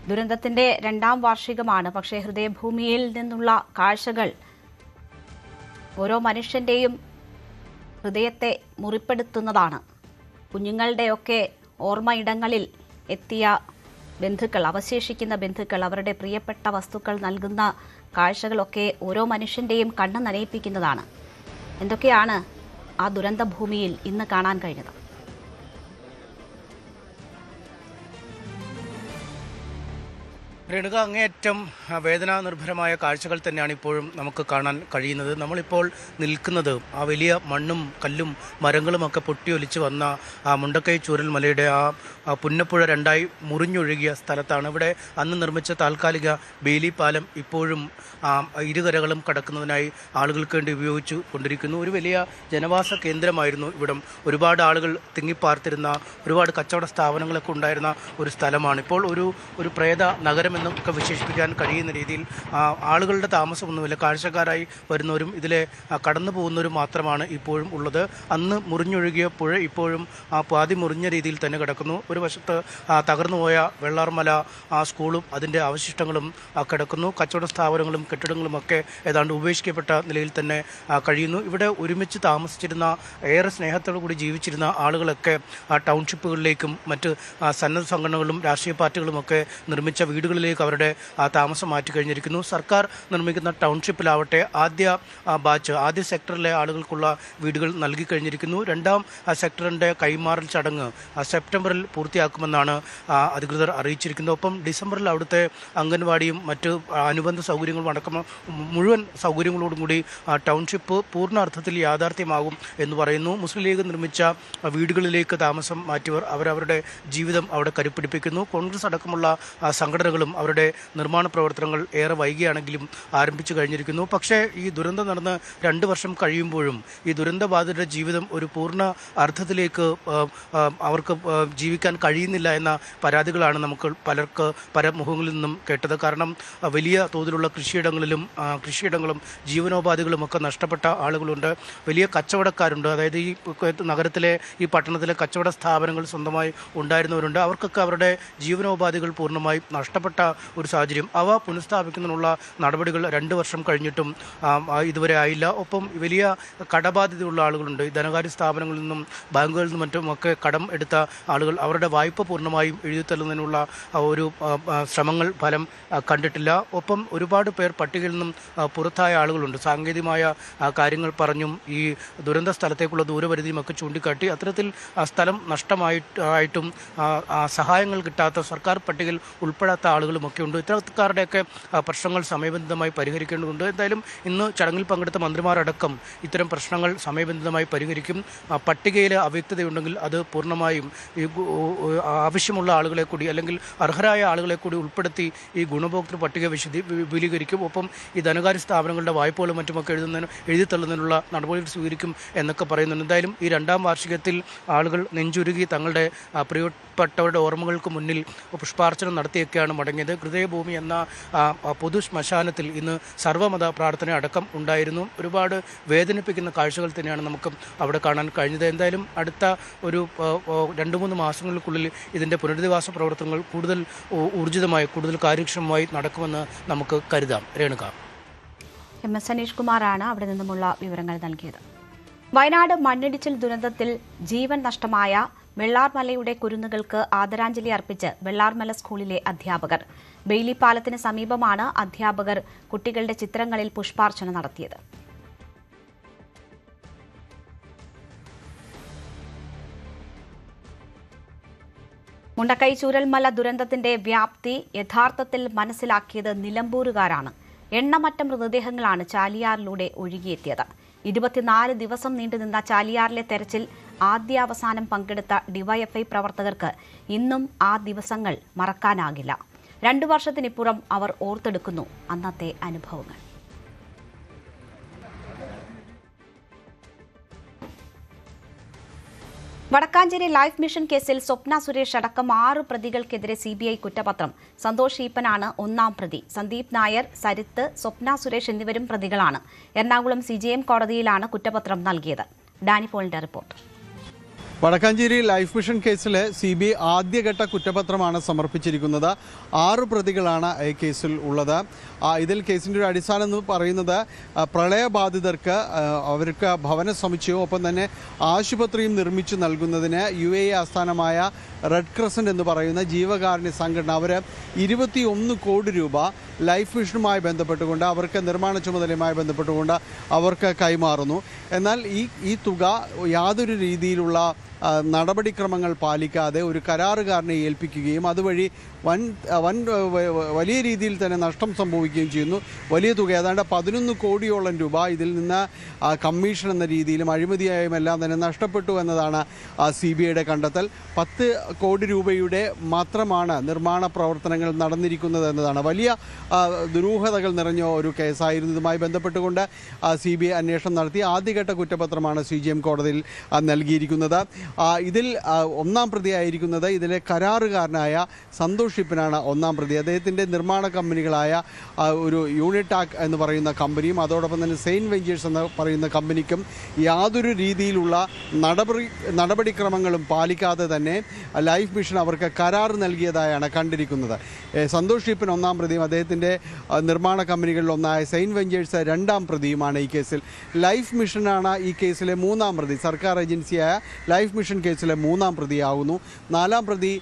ദുരന്തത്തിന്റെ 2ാം വാർഷികമാണ്. പക്ഷേ ഹൃദയഭൂമിയിൽ നിന്നുള്ള കാഴ്ചകൾ ഓരോ മനുഷ്യന്റെയും ഹൃദയത്തെ മുറിപ്പെടുത്തുന്നതാണ്. കുഞ്ഞുങ്ങളുടെയൊക്കെ ഓർമ്മയിടങ്ങളിൽ എത്തിയ ബന്ധുക്കൾ, അവശേഷിക്കുന്ന ബന്ധുക്കൾ, അവരുടെ പ്രിയപ്പെട്ട വസ്തുക്കൾ നൽകുന്ന കാഴ്ചകളൊക്കെ ഓരോ മനുഷ്യന്റെയും കണ്ണ് നനയിപ്പിക്കുന്നതാണ്. എന്തൊക്കെയാണ് ആ ദുരന്തഭൂമിയിൽ ഇന്ന് കാണാൻ കഴിഞ്ഞത്? രേണുക, അങ്ങേയറ്റം വേദനാനിർഭരമായ കാഴ്ചകൾ തന്നെയാണ് ഇപ്പോഴും നമുക്ക് കാണാൻ കഴിയുന്നത്. നമ്മളിപ്പോൾ നിൽക്കുന്നത് ആ വലിയ മണ്ണും കല്ലും മരങ്ങളുമൊക്കെ പൊട്ടിയൊലിച്ച് വന്ന ആ മുണ്ടക്കൈ ചൂരൽമലയുടെ ആ പുന്നപ്പുഴ 2ആയി മുറിഞ്ഞൊഴുകിയ സ്ഥലത്താണ്. ഇവിടെ അന്ന് നിർമ്മിച്ച താൽക്കാലിക ബേലി പാലം ഇപ്പോഴും ഇരുകരകളും കടക്കുന്നതിനായി ആളുകൾക്ക് വേണ്ടി ഉപയോഗിച്ചു കൊണ്ടിരിക്കുന്നു. ഒരു വലിയ ജനവാസ കേന്ദ്രമായിരുന്നു ഇവിടം. ഒരുപാട് ആളുകൾ തിങ്ങിപ്പാർത്തിരുന്ന, ഒരുപാട് കച്ചവട സ്ഥാപനങ്ങളൊക്കെ ഉണ്ടായിരുന്ന ഒരു സ്ഥലമാണ്. ഇപ്പോൾ ഒരു പ്രേത നഗരം എന്നൊക്കെ വിശേഷിപ്പിക്കാൻ കഴിയുന്ന രീതിയിൽ ആളുകളുടെ താമസമൊന്നുമില്ല. കാഴ്ചക്കാരായി വരുന്നവരും ഇതിലെ കടന്നു പോകുന്നവരും മാത്രമാണ് ഇപ്പോഴും ഉള്ളത്. അന്ന് മുറിഞ്ഞൊഴുകിയ പുഴ ഇപ്പോഴും പാതി മുറിഞ്ഞ രീതിയിൽ തന്നെ കിടക്കുന്നു. ഒരു വശത്ത് തകർന്നുപോയ വെള്ളാർമല സ്കൂളും അതിൻ്റെ അവശിഷ്ടങ്ങളും കിടക്കുന്നു. കച്ചവട സ്ഥാപനങ്ങളും കെട്ടിടങ്ങളുമൊക്കെ ഏതാണ്ട് ഉപേക്ഷിക്കപ്പെട്ട നിലയിൽ തന്നെ കഴിയുന്നു. ഇവിടെ ഒരുമിച്ച് താമസിച്ചിരുന്ന, ഏറെ സ്നേഹത്തോടു കൂടി ജീവിച്ചിരുന്ന ആളുകളൊക്കെ ടൗൺഷിപ്പുകളിലേക്കും മറ്റ് സന്നദ്ധ സംഘടനകളും രാഷ്ട്രീയ പാർട്ടികളുമൊക്കെ നിർമ്മിച്ച വീടുകളിലേക്ക് അവരുടെ താമസം മാറ്റിക്കഴിഞ്ഞിരിക്കുന്നു. സർക്കാർ നിർമ്മിക്കുന്ന ടൗൺഷിപ്പിലാവട്ടെ ആദ്യ സെക്ടറിലെ ആളുകൾക്കുള്ള വീടുകൾ നൽകി കഴിഞ്ഞിരിക്കുന്നു. രണ്ടാം സെക്ടറിൻ്റെ കൈമാറൽ ചടങ്ങ് സെപ്റ്റംബറിൽ പൂർത്തിയാക്കുമെന്നാണ് അധികൃതർ അറിയിച്ചിരിക്കുന്നത്. ഒപ്പം ഡിസംബറിൽ അവിടുത്തെ അംഗൻവാടിയും മറ്റ് അനുബന്ധ സൗകര്യങ്ങളും അടക്കം മുഴുവൻ സൗകര്യങ്ങളോടും കൂടി ടൗൺഷിപ്പ് പൂർണ്ണ അർത്ഥത്തിൽ യാഥാർത്ഥ്യമാകും എന്ന് പറയുന്നു. മുസ്ലിം ലീഗ് നിർമ്മിച്ച വീടുകളിലേക്ക് താമസം മാറ്റിയവർ അവരവരുടെ ജീവിതം അവിടെ കരുപ്പിടിപ്പിക്കുന്നു. കോൺഗ്രസ് അടക്കമുള്ള സംഘടനകളും അവരുടെ നിർമ്മാണ പ്രവർത്തനങ്ങൾ ഏറെ വൈകിയാണെങ്കിലും ആരംഭിച്ചു കഴിഞ്ഞിരിക്കുന്നു. പക്ഷേ ഈ ദുരന്തം നടന്ന് 2 വർഷം കഴിയുമ്പോഴും ഈ ദുരന്തബാധിതരുടെ ജീവിതം ഒരു പൂർണ്ണ അർത്ഥത്തിലേക്ക് അവർക്ക് ജീവിക്കാൻ കഴിയുന്നില്ല എന്ന പരാതികളാണ് നമുക്ക് പല മുഖങ്ങളിൽ നിന്നും കേട്ടത്. കാരണം വലിയ തോതിലുള്ള കൃഷിയിടങ്ങളും ജീവനോപാധികളും ഒക്കെ നഷ്ടപ്പെട്ട ആളുകളുണ്ട്. വലിയ കച്ചവടക്കാരുണ്ട്. അതായത് ഈ നഗരത്തിലെ, ഈ പട്ടണത്തിലെ കച്ചവട സ്ഥാപനങ്ങൾ സ്വന്തമായി ഉണ്ടായിരുന്നവരുണ്ട്. അവർക്കൊക്കെ അവരുടെ ജീവനോപാധികൾ പൂർണ്ണമായി നഷ്ടപ്പെട്ട ഒരു സാഹചര്യം. അവ പുനഃസ്ഥാപിക്കുന്നതിനുള്ള നടപടികൾ 2 വർഷം കഴിഞ്ഞിട്ടും ഇതുവരെ ആയില്ല. ഒപ്പം വലിയ കടബാധ്യതയുള്ള ആളുകളുണ്ട്. ധനകാര്യ സ്ഥാപനങ്ങളിൽ നിന്നും ബാങ്കുകളിൽ നിന്നും മറ്റുമൊക്കെ കടം എടുത്ത ആളുകൾ അവരുടെ വായ്പ പൂർണ്ണമായും എഴുതിത്തള്ളുന്നതിനുള്ള ഒരു ശ്രമങ്ങൾ ഫലം കണ്ടിട്ടില്ല. ഒപ്പം ഒരുപാട് പേർ പട്ടികയിൽ നിന്നും പുറത്തായ ആളുകളുണ്ട്. സാങ്കേതികമായ കാര്യങ്ങൾ പറഞ്ഞും ഈ ദുരന്ത സ്ഥലത്തേക്കുള്ള ദൂരപരിധിയും ഒക്കെ ചൂണ്ടിക്കാട്ടി അത്തരത്തിൽ സ്ഥലം നഷ്ടമായിട്ടും സഹായങ്ങൾ കിട്ടാത്ത, സർക്കാർ പട്ടികയിൽ ഉൾപ്പെടാത്ത ആളുകളുമൊക്കെ ഉണ്ട്. ഇത്തരക്കാരുടെയൊക്കെ പ്രശ്നങ്ങൾ സമയബന്ധിതമായി പരിഹരിക്കേണ്ടതുണ്ട്. എന്തായാലും ഇന്ന് ചടങ്ങിൽ പങ്കെടുത്ത മന്ത്രിമാരടക്കം ഇത്തരം പ്രശ്നങ്ങൾ സമയബന്ധിതമായി പരിഹരിക്കും. പട്ടികയിൽ അവ്യക്തതയുണ്ടെങ്കിൽ അത് പൂർണ്ണമായും ഈ ആവശ്യമുള്ള ആളുകളെ കൂടി, അല്ലെങ്കിൽ അർഹരായ ആളുകളെ കൂടി ഉൾപ്പെടുത്തി ഈ ഗുണഭോക്തൃ പട്ടിക വിപുലീകരിക്കും. ഒപ്പം ഈ ധനകാര്യ സ്ഥാപനങ്ങളുടെ വായ്പകളും മറ്റുമൊക്കെ എഴുതിത്തള്ളുന്നതിനുള്ള നടപടികൾ സ്വീകരിക്കും എന്നൊക്കെ പറയുന്നുണ്ട്. എന്തായാലും ഈ 2ാം വാർഷികത്തിൽ ആളുകൾ നെഞ്ചുരുകി തങ്ങളുടെ പ്രിയപ്പെട്ടവരുടെ ഓർമ്മകൾക്ക് മുന്നിൽ പുഷ്പാർച്ചന നടത്തിയൊക്കെയാണ് മടങ്ങിയത്. ഹൃദയഭൂമി എന്ന പൊതു ശ്മശാനത്തിൽ ഇന്ന് സർവ്വമത പ്രാർത്ഥന അടക്കം ഉണ്ടായിരുന്നു. ഒരുപാട് വേദനിപ്പിക്കുന്ന കാഴ്ചകൾ തന്നെയാണ് നമുക്ക് അവിടെ കാണാൻ കഴിഞ്ഞത്. എന്തായാലും അടുത്ത ഒരു 2-3 മാസങ്ങൾക്കുള്ളിൽ ഇതിൻ്റെ പുനരധിവാസ പ്രവർത്തനങ്ങൾ കൂടുതൽ ഊർജിതമായി, കൂടുതൽ കാര്യക്ഷമമായി നടക്കുമെന്ന് നമുക്ക് കരുതാം. രേണുക. MS അനീഷ് കുമാറാണ് അവിടെ നിന്നുമുള്ള വിവരങ്ങൾ നൽകിയത്. വയനാട് മണ്ണിടിച്ചിൽ ദുരന്തത്തിൽ ജീവൻ നഷ്ടമായ വെള്ളാർമലയുടെ കുരുന്നുകൾക്ക് ആദരാഞ്ജലി അർപ്പിച്ച് വെള്ളാർമല സ്കൂളിലെ അധ്യാപകർ. ബെയിലി പാലത്തിന് സമീപമാണ് അധ്യാപകർ കുട്ടികളുടെ ചിത്രങ്ങളിൽ പുഷ്പാർച്ചന നടത്തിയത്. മുണ്ടക്കൈ ചൂരൽമല ദുരന്തത്തിന്റെ വ്യാപ്തി യഥാർത്ഥത്തിൽ മനസ്സിലാക്കിയത് നിലമ്പൂരുകാരാണ്. എണ്ണമറ്റ മൃതദേഹങ്ങളാണ് ചാലിയാറിലൂടെ ഒഴുകിയെത്തിയത്. 24 ദിവസം നീണ്ടുനിന്ന ചാലിയാറിലെ തെരച്ചിൽ ആദ്യാവസാനം പങ്കെടുത്ത ഡിവൈഎഫ്ഐ പ്രവർത്തകർക്ക് ഇന്നും ആ ദിവസങ്ങൾ മറക്കാനാകില്ല. 2 വർഷത്തിനിപ്പുറം അവർ ഓർത്തെടുക്കുന്നു അന്നത്തെ അനുഭവങ്ങൾ. വടക്കാഞ്ചേരി ലൈഫ് മിഷൻ കേസിൽ സ്വപ്ന സുരേഷ് അടക്കം 6 പ്രതികൾക്കെതിരെ CBI കുറ്റപത്രം. സന്തോഷ് ഈപ്പനാണ് 1ാം പ്രതി. സന്ദീപ് നായർ, സരിത്ത്, സ്വപ്ന സുരേഷ് എന്നിവരും പ്രതികളാണ്. എറണാകുളം CJM കോടതിയിലാണ് കുറ്റപത്രം നൽകിയത്. ഡാനി പോളിന്റെ റിപ്പോർട്ട്. വടക്കാഞ്ചേരി ലൈഫ് മിഷൻ കേസിൽ CBI ആദ്യഘട്ട കുറ്റപത്രമാണ് സമർപ്പിച്ചിരിക്കുന്നത്. 6 പ്രതികളാണ് ഈ കേസിൽ ഉള്ളത്. ഇതിൽ കേസിൻ്റെ ഒരു അടിസ്ഥാനം എന്ന് പറയുന്നത് പ്രളയബാധിതർക്ക് അവർക്ക് ഭവന സമുച്ചയവും ഒപ്പം തന്നെ ആശുപത്രിയും നിർമ്മിച്ചു നൽകുന്നതിന് UAE ആസ്ഥാനമായ റെഡ് ക്രസൻറ്റ് എന്ന് പറയുന്ന ജീവകാരുണ്യ സംഘടന അവർ 21 കോടി രൂപ ലൈഫ് മിഷനുമായി ബന്ധപ്പെട്ടുകൊണ്ട്, അവർക്ക് നിർമ്മാണ ചുമതലയുമായി ബന്ധപ്പെട്ടുകൊണ്ട് അവർക്ക് കൈമാറുന്നു. എന്നാൽ ഈ തുക യാതൊരു രീതിയിലുള്ള നടപടിക്രമങ്ങൾ പാലിക്കാതെ ഒരു കരാറുകാരനെ ഏൽപ്പിക്കുകയും അതുവഴി വലിയ രീതിയിൽ തന്നെ നഷ്ടം സംഭവിക്കുകയും ചെയ്യുന്നു. വലിയ തുക, ഏതാണ്ട് 11 കോടിയോളം രൂപ ഇതിൽ നിന്ന് കമ്മീഷൻ എന്ന രീതിയിലും അഴിമതിയായും എല്ലാം തന്നെ നഷ്ടപ്പെട്ടു എന്നതാണ് CBIയുടെ കണ്ടെത്തൽ. 10 കോടി രൂപയുടെ മാത്രമാണ് നിർമ്മാണ പ്രവർത്തനങ്ങൾ നടന്നിരിക്കുന്നത് എന്നതാണ്. വലിയ ദുരൂഹതകൾ നിറഞ്ഞ ഒരു കേസായിരുന്നു. ഇതുമായി ബന്ധപ്പെട്ടുകൊണ്ട് CBI അന്വേഷണം നടത്തി ആദ്യഘട്ട കുറ്റപത്രമാണ് CJM കോടതിയിൽ നൽകിയിരിക്കുന്നത്. ഇതിൽ ഒന്നാം പ്രതിയായിരിക്കുന്നത് ഇതിലെ കരാറുകാരനായ സന്തോഷ് ഷിപ്പിനാണ് ഒന്നാം പ്രതി. അദ്ദേഹത്തിൻ്റെ നിർമ്മാണ കമ്പനികളായ ഒരു യൂണിടാക് എന്ന് പറയുന്ന കമ്പനിയും അതോടൊപ്പം തന്നെ സെയിൻറ്റ് വെഞ്ചേഴ്സ് എന്ന് പറയുന്ന കമ്പനിക്കും യാതൊരു രീതിയിലുള്ള നടപടിക്രമങ്ങളും പാലിക്കാതെ തന്നെ ലൈഫ് മിഷൻ അവർക്ക് കരാർ നൽകിയതായാണ് കണ്ടിരിക്കുന്നത്. സന്തോഷ് ഷിപ്പിൻ ഒന്നാം പ്രതിയും അദ്ദേഹത്തിൻ്റെ നിർമ്മാണ കമ്പനികളിലൊന്നായ സെയിൻറ്റ് വെഞ്ചേഴ്സ് രണ്ടാം പ്രതിയുമാണ് ഈ കേസിൽ. ലൈഫ് മിഷനാണ് ഈ കേസിലെ മൂന്നാം പ്രതി. സർക്കാർ ഏജൻസിയായ ലൈഫ് മിഷൻ കേസിലെ മൂന്നാം പ്രതിയാകുന്നു. നാലാം പ്രതി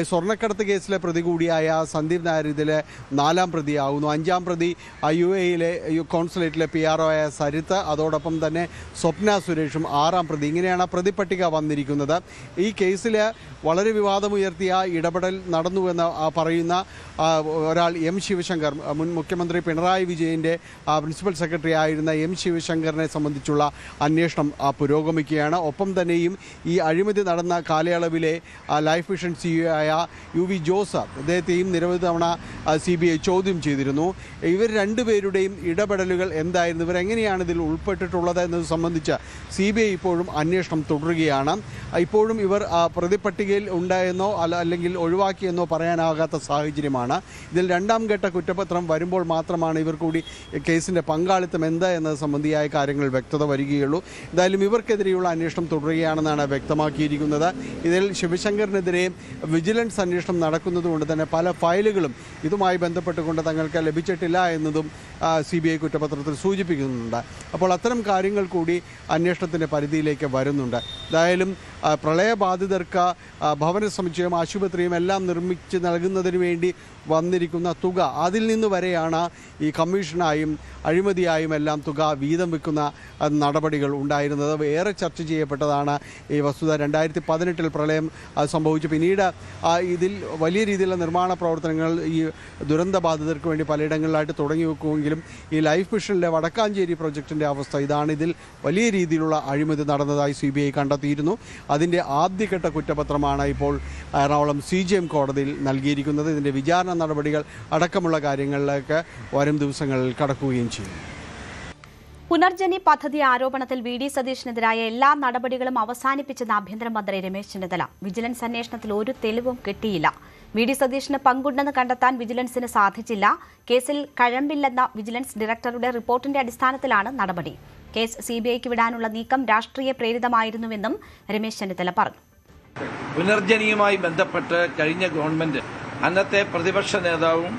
സ്വർണ്ണക്കടത്ത് കേസിലെ പ്രതി കൂടിയായ സന്ദീപ് നായർ ഇതിലെ നാലാം പ്രതിയാകുന്നു. അഞ്ചാം പ്രതി UAE കോൺസുലേറ്റിലെ PRO ആയ സരിത്ത്, അതോടൊപ്പം തന്നെ സ്വപ്ന സുരേഷും ആറാം പ്രതി. ഇങ്ങനെയാണ് പ്രതിപട്ടിക വന്നിരിക്കുന്നത്. ഈ കേസിൽ വളരെ വിവാദമുയർത്തിയ ഇടപെടൽ നടന്നുവെന്ന് പറയുന്ന ഒരാൾ M. ശിവശങ്കർ, മുൻ മുഖ്യമന്ത്രി പിണറായി വിജയൻ്റെ പ്രിൻസിപ്പൽ സെക്രട്ടറി ആയിരുന്ന M. ശിവശങ്കറിനെ സംബന്ധിച്ചുള്ള അന്വേഷണം പുരോഗമിക്കുകയാണ്. ഒപ്പം തന്നെയും ഈ അഴിമതി നടന്ന കാലയളവിലെ ലൈഫ് മിഷൻ CEO ആയ UV ജോസ്, അദ്ദേഹത്തെയും നിരവധി തവണ CBI ചോദ്യം ചെയ്തിരുന്നു. ഇവർ രണ്ടുപേരുടെയും ഇടപെടലുകൾ എന്തായിരുന്നു, ഇവരെങ്ങനെയാണ് ഇതിൽ ഉൾപ്പെട്ടിട്ടുള്ളത് എന്നത് സംബന്ധിച്ച് CBI ഇപ്പോഴും അന്വേഷണം തുടരുകയാണ്. ഇപ്പോഴും ഇവർ പ്രതിപട്ടികയിൽ ഉണ്ടായെന്നോ അല്ലെങ്കിൽ ഒഴിവാക്കിയെന്നോ പറയാനാകാത്ത സാഹചര്യമാണ്. ഇതിൽ രണ്ടാം ഘട്ട കുറ്റപത്രം വരുമ്പോൾ മാത്രമാണ് ഇവർ കൂടി കേസിൻ്റെ പങ്കാളിത്തം എന്താ എന്നത് സംബന്ധിയായ കാര്യങ്ങൾ വ്യക്തത വരികയുള്ളൂ. എന്തായാലും ഇവർക്കെതിരെയുള്ള അന്വേഷണം തുടരുകയാണെന്നാണ് വ്യക്തമാക്കിയിരിക്കുന്നത്. ഇതിൽ ശിവശങ്കറിനെതിരെ വിജിലൻസ് അന്വേഷണം നടക്കുന്നതുകൊണ്ട് തന്നെ പല ഫയലുകളും ഇതുമായി ബന്ധപ്പെട്ടുകൊണ്ട് തങ്ങൾക്ക് ലഭിച്ചിട്ടില്ല എന്നതും CBI കുറ്റപത്രത്തിൽ സൂചിപ്പിക്കുന്നുണ്ട്. അപ്പോൾ അത്തരം കാര്യങ്ങൾ കൂടി അന്വേഷണത്തിൻ്റെ പരിധിയിലേക്ക് വരുന്നുണ്ട്. എന്തായാലും പ്രളയബാധിതർക്ക് ഭവന സമുച്ചയം, ആശുപത്രിയും എല്ലാം നിർമ്മിച്ച് നൽകുന്നതിന് വേണ്ടി വന്നിരിക്കുന്ന തുക, അതിൽ നിന്ന് വരെയാണ് ഈ കമ്മീഷനായും അഴിമതിയായും എല്ലാം തുക വീതം വെക്കുന്ന നടപടികൾ ഉണ്ടായിരുന്നത്. ഏറെ ചർച്ച ചെയ്യപ്പെട്ടതാണ് ഈ വസ്തുത. 2018 പ്രളയം സംഭവിച്ചു. പിന്നീട് ഇതിൽ വലിയ രീതിയിലുള്ള നിർമ്മാണ പ്രവർത്തനങ്ങൾ ഈ ദുരന്ത ബാധിതർക്ക് വേണ്ടി പലയിടങ്ങളിലായിട്ട് തുടങ്ങി വെക്കുമെങ്കിലും ഈ ലൈഫ് മിഷനിലെ വടക്കാഞ്ചേരി പ്രൊജക്ടിൻ്റെ അവസ്ഥ ഇതാണ്. ഇതിൽ വലിയ രീതിയിലുള്ള അഴിമതി നടന്നതായി CBI കണ്ടെത്തിയിരുന്നു. അതിൻ്റെ ആദ്യഘട്ട കുറ്റപത്രമാണ് ഇപ്പോൾ എറണാകുളം CJM കോടതിയിൽ നൽകിയിരിക്കുന്നത്. ഇതിൻ്റെ വിചാരണ നടപടികൾ അടക്കമുള്ള കാര്യങ്ങളിലേക്ക് വരും ദിവസങ്ങളിൽ കടക്കുകയും ചെയ്യും. പുനർജനി പദ്ധതി ആരോപണത്തിൽ VD സതീഷിനെതിരായ എല്ലാ നടപടികളും അവസാനിപ്പിച്ചെന്ന് ആഭ്യന്തരമന്ത്രി രമേശ് ചെന്നിത്തല. വിജിലൻസ് അന്വേഷണത്തിൽ ഒരു തെളിവും കിട്ടിയില്ല. VD സതീഷിന് പങ്കുണ്ടെന്ന് കണ്ടെത്താൻ വിജിലൻസിന് സാധിച്ചില്ല. കേസിൽ കഴമ്പില്ലെന്ന വിജിലൻസ് ഡയറക്ടറുടെ റിപ്പോർട്ടിന്റെ അടിസ്ഥാനത്തിലാണ് നടപടി. കേസ് CBIക്ക് വിടാനുള്ള നീക്കം രാഷ്ട്രീയ പ്രേരിതമായിരുന്നുവെന്നും രമേശ് ചെന്നിത്തല പറഞ്ഞു. പുനർജനിയുമായി ബന്ധപ്പെട്ട് കഴിഞ്ഞ ഗവൺമെന്റ് അന്നത്തെ പ്രതിപക്ഷ നേതാവും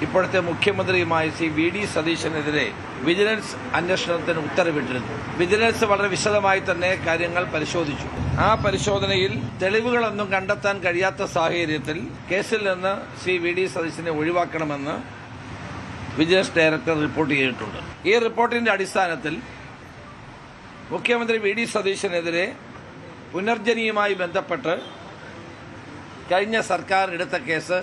ഇപ്പോഴത്തെ മുഖ്യമന്ത്രിയുമായ ശ്രീ VD സതീശനെതിരെ വിജിലൻസ് അന്വേഷണത്തിന് ഉത്തരവിട്ടിരുന്നു. വിജിലൻസ് വളരെ വിശദമായി തന്നെ കാര്യങ്ങൾ പരിശോധിച്ചു. ആ പരിശോധനയിൽ തെളിവുകളൊന്നും കണ്ടെത്താൻ കഴിയാത്ത സാഹചര്യത്തിൽ കേസിൽ നിന്ന് ശ്രീ VD സതീശനെ ഒഴിവാക്കണമെന്ന് വിജിലൻസ് ഡയറക്ടർ റിപ്പോർട്ട് ചെയ്തിട്ടുണ്ട്. ഈ റിപ്പോർട്ടിന്റെ അടിസ്ഥാനത്തിൽ മുഖ്യമന്ത്രി VD സതീശനെതിരെ പുനർജനിയുമായി ബന്ധപ്പെട്ട് കഴിഞ്ഞ സർക്കാർ എടുത്ത കേസ്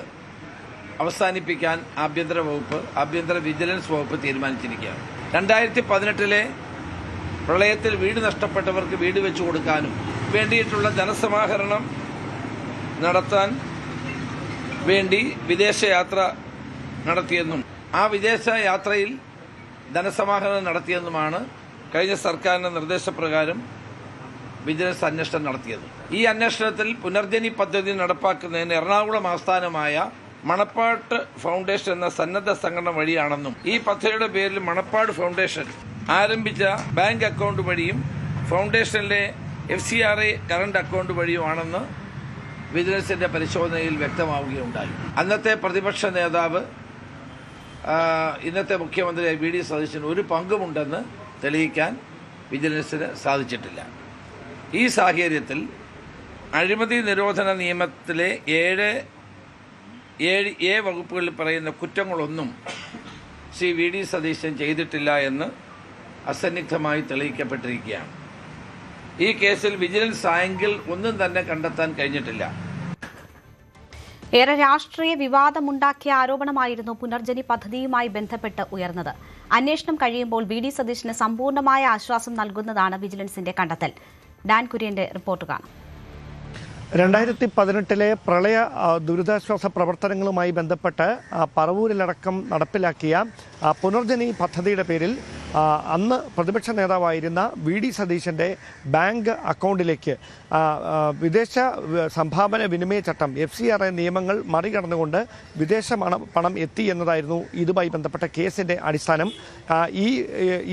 അവസാനിപ്പിക്കാൻ ആഭ്യന്തര വിജിലൻസ് വകുപ്പ് തീരുമാനിച്ചിരിക്കുകയാണ്. 2018 പ്രളയത്തിൽ വീട് നഷ്ടപ്പെട്ടവർക്ക് വീട് വെച്ചു കൊടുക്കാനും വേണ്ടിയിട്ടുള്ള ധനസമാഹരണം നടത്താൻ വേണ്ടി വിദേശയാത്ര നടത്തിയെന്നും ആ വിദേശയാത്രയിൽ ധനസമാഹരണം നടത്തിയെന്നുമാണ് കഴിഞ്ഞ സർക്കാരിന്റെ നിർദ്ദേശപ്രകാരം വിജിലൻസ് അന്വേഷണം നടത്തിയത്. ഈ അന്വേഷണത്തിൽ പുനർജനി പദ്ധതി നടപ്പാക്കുന്നതിന് എറണാകുളം ആസ്ഥാനമായ മണപ്പാട് ഫൗണ്ടേഷൻ എന്ന സന്നദ്ധ സംഘടന വഴിയാണെന്നും ഈ പദ്ധതിയുടെ പേരിൽ മണപ്പാട് ഫൗണ്ടേഷൻ ആരംഭിച്ച ബാങ്ക് അക്കൗണ്ട് വഴിയും ഫൗണ്ടേഷനിലെ FCRA കറണ്ട് അക്കൗണ്ട് വഴിയുമാണെന്ന് വിജിലൻസിന്റെ പരിശോധനയിൽ വ്യക്തമാവുകയുണ്ടായി. അന്നത്തെ പ്രതിപക്ഷ നേതാവ് ഇന്നത്തെ മുഖ്യമന്ത്രി VD സതീശന് ഒരു പങ്കുമുണ്ടെന്ന് തെളിയിക്കാൻ വിജിലൻസിന് സാധിച്ചിട്ടില്ല. ഈ സാഹചര്യത്തിൽ അഴിമതി നിരോധന നിയമത്തിലെ 7A വകുപ്പുകളിൽ പറയുന്ന കുറ്റങ്ങളൊന്നും ശ്രീ VD സതീശൻ ചെയ്തിട്ടില്ല എന്ന് അസന്നിഗ്ധമായി തെളിയിക്കപ്പെട്ടിരിക്കുകയാണ്. ഈ കേസിൽ വിജിലൻസ് ആംഗിൾ ഒന്നും തന്നെ കണ്ടെത്താൻ കഴിഞ്ഞിട്ടില്ല. ഏറെ രാഷ്ട്രീയ വിവാദമുണ്ടാക്കിയ ആരോപണമായിരുന്നു പുനർജനി പദ്ധതിയുമായി ബന്ധപ്പെട്ട് ഉയർന്നത്. അന്വേഷണം കഴിയുമ്പോൾ VD സതീശന് സമ്പൂർണ്ണമായ ആശ്വാസം നൽകുന്നതാണ് വിജിലൻസിന്റെ കണ്ടെത്തൽ. ഡാൻ കുര്യന്റെ റിപ്പോർട്ട് കാണാം. 2018 പ്രളയ ദുരിതാശ്വാസ പ്രവർത്തനങ്ങളുമായി ബന്ധപ്പെട്ട് പറവൂരിലടക്കം നടപ്പിലാക്കിയ പുനർജനി പദ്ധതിയുടെ പേരിൽ അന്ന് പ്രതിപക്ഷ നേതാവായിരുന്ന VD സതീശൻ്റെ ബാങ്ക് അക്കൗണ്ടിലേക്ക് വിദേശ സംഭാവന വിനിമയ ചട്ടം FCRA നിയമങ്ങൾ മറികടന്നുകൊണ്ട് വിദേശ പണം എത്തി എന്നതായിരുന്നു ഇതുമായി ബന്ധപ്പെട്ട കേസിൻ്റെ അടിസ്ഥാനം.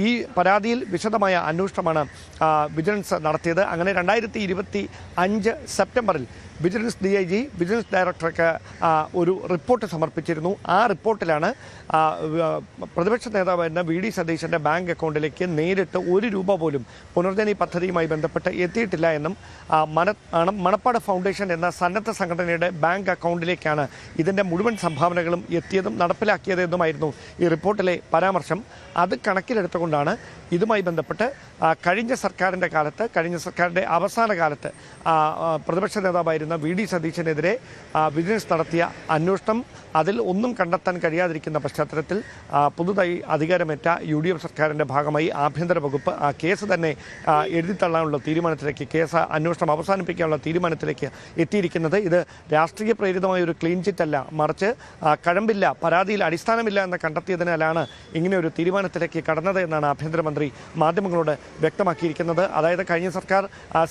ഈ പരാതിയിൽ വിശദമായ അന്വേഷണമാണ് വിജിലൻസ് നടത്തിയത്. അങ്ങനെ 2025 സെപ്റ്റംബറിൽ വിജിലൻസ് DIG വിജിലൻസ് ഡയറക്ടർക്ക് ഒരു റിപ്പോർട്ട് സമർപ്പിച്ചിരുന്നു. ആ റിപ്പോർട്ടിലാണ് പ്രതിപക്ഷ നേതാവായിരുന്ന VD സതീശൻ്റെ ബാങ്ക് അക്കൗണ്ടിലേക്ക് നേരിട്ട് 1 രൂപ പോലും പുനർജനി പദ്ധതിയുമായി ബന്ധപ്പെട്ട് എത്തിയിട്ടില്ല എന്നും മണപ്പാട് ഫൗണ്ടേഷൻ എന്ന സന്നദ്ധ സംഘടനയുടെ ബാങ്ക് അക്കൗണ്ടിലേക്കാണ് ഇതിൻ്റെ മുഴുവൻ സംഭാവനകളും എത്തിയതും നടപ്പിലാക്കിയതെന്നുമായിരുന്നു ഈ റിപ്പോർട്ടിലെ പരാമർശം. അത് കണക്കിലെടുത്തുകൊണ്ടാണ് ഇതുമായി ബന്ധപ്പെട്ട് കഴിഞ്ഞ സർക്കാരിൻ്റെ അവസാന കാലത്ത് പ്രതിപക്ഷ നേതാവായിരുന്ന VD സതീശനെതിരെ വിജിലൻസ് നടത്തിയ അന്വേഷണം അതിൽ ഒന്നും കണ്ടെത്താൻ കഴിയാതിരിക്കുന്ന പശ്ചാത്തലത്തിൽ പുതുതായി അധികാരമേറ്റ UDF സർക്കാരിൻ്റെ ഭാഗമായി ആഭ്യന്തര വകുപ്പ് ആ കേസ് തന്നെ എഴുതിത്തള്ളാനുള്ള തീരുമാനത്തിലേക്ക്, കേസ് അന്വേഷണം അവസാനിപ്പിക്കാനുള്ള തീരുമാനത്തിലേക്ക് എത്തിയിരിക്കുന്നത്. ഇത് രാഷ്ട്രീയ പ്രേരിതമായ ഒരു ക്ലീൻ ചിറ്റ് അല്ല, മറിച്ച് കഴമ്പില്ല, പരാതിയിൽ അടിസ്ഥാനമില്ല എന്ന് കണ്ടെത്തിയതിനാലാണ് ഇങ്ങനെ ഒരു തീരുമാനത്തിലേക്ക് കടന്നത് എന്നാണ് ആഭ്യന്തരമന്ത്രി മാധ്യമങ്ങളോട് വ്യക്തമാക്കിയിരിക്കുന്നത്. അതായത് കഴിഞ്ഞ സർക്കാർ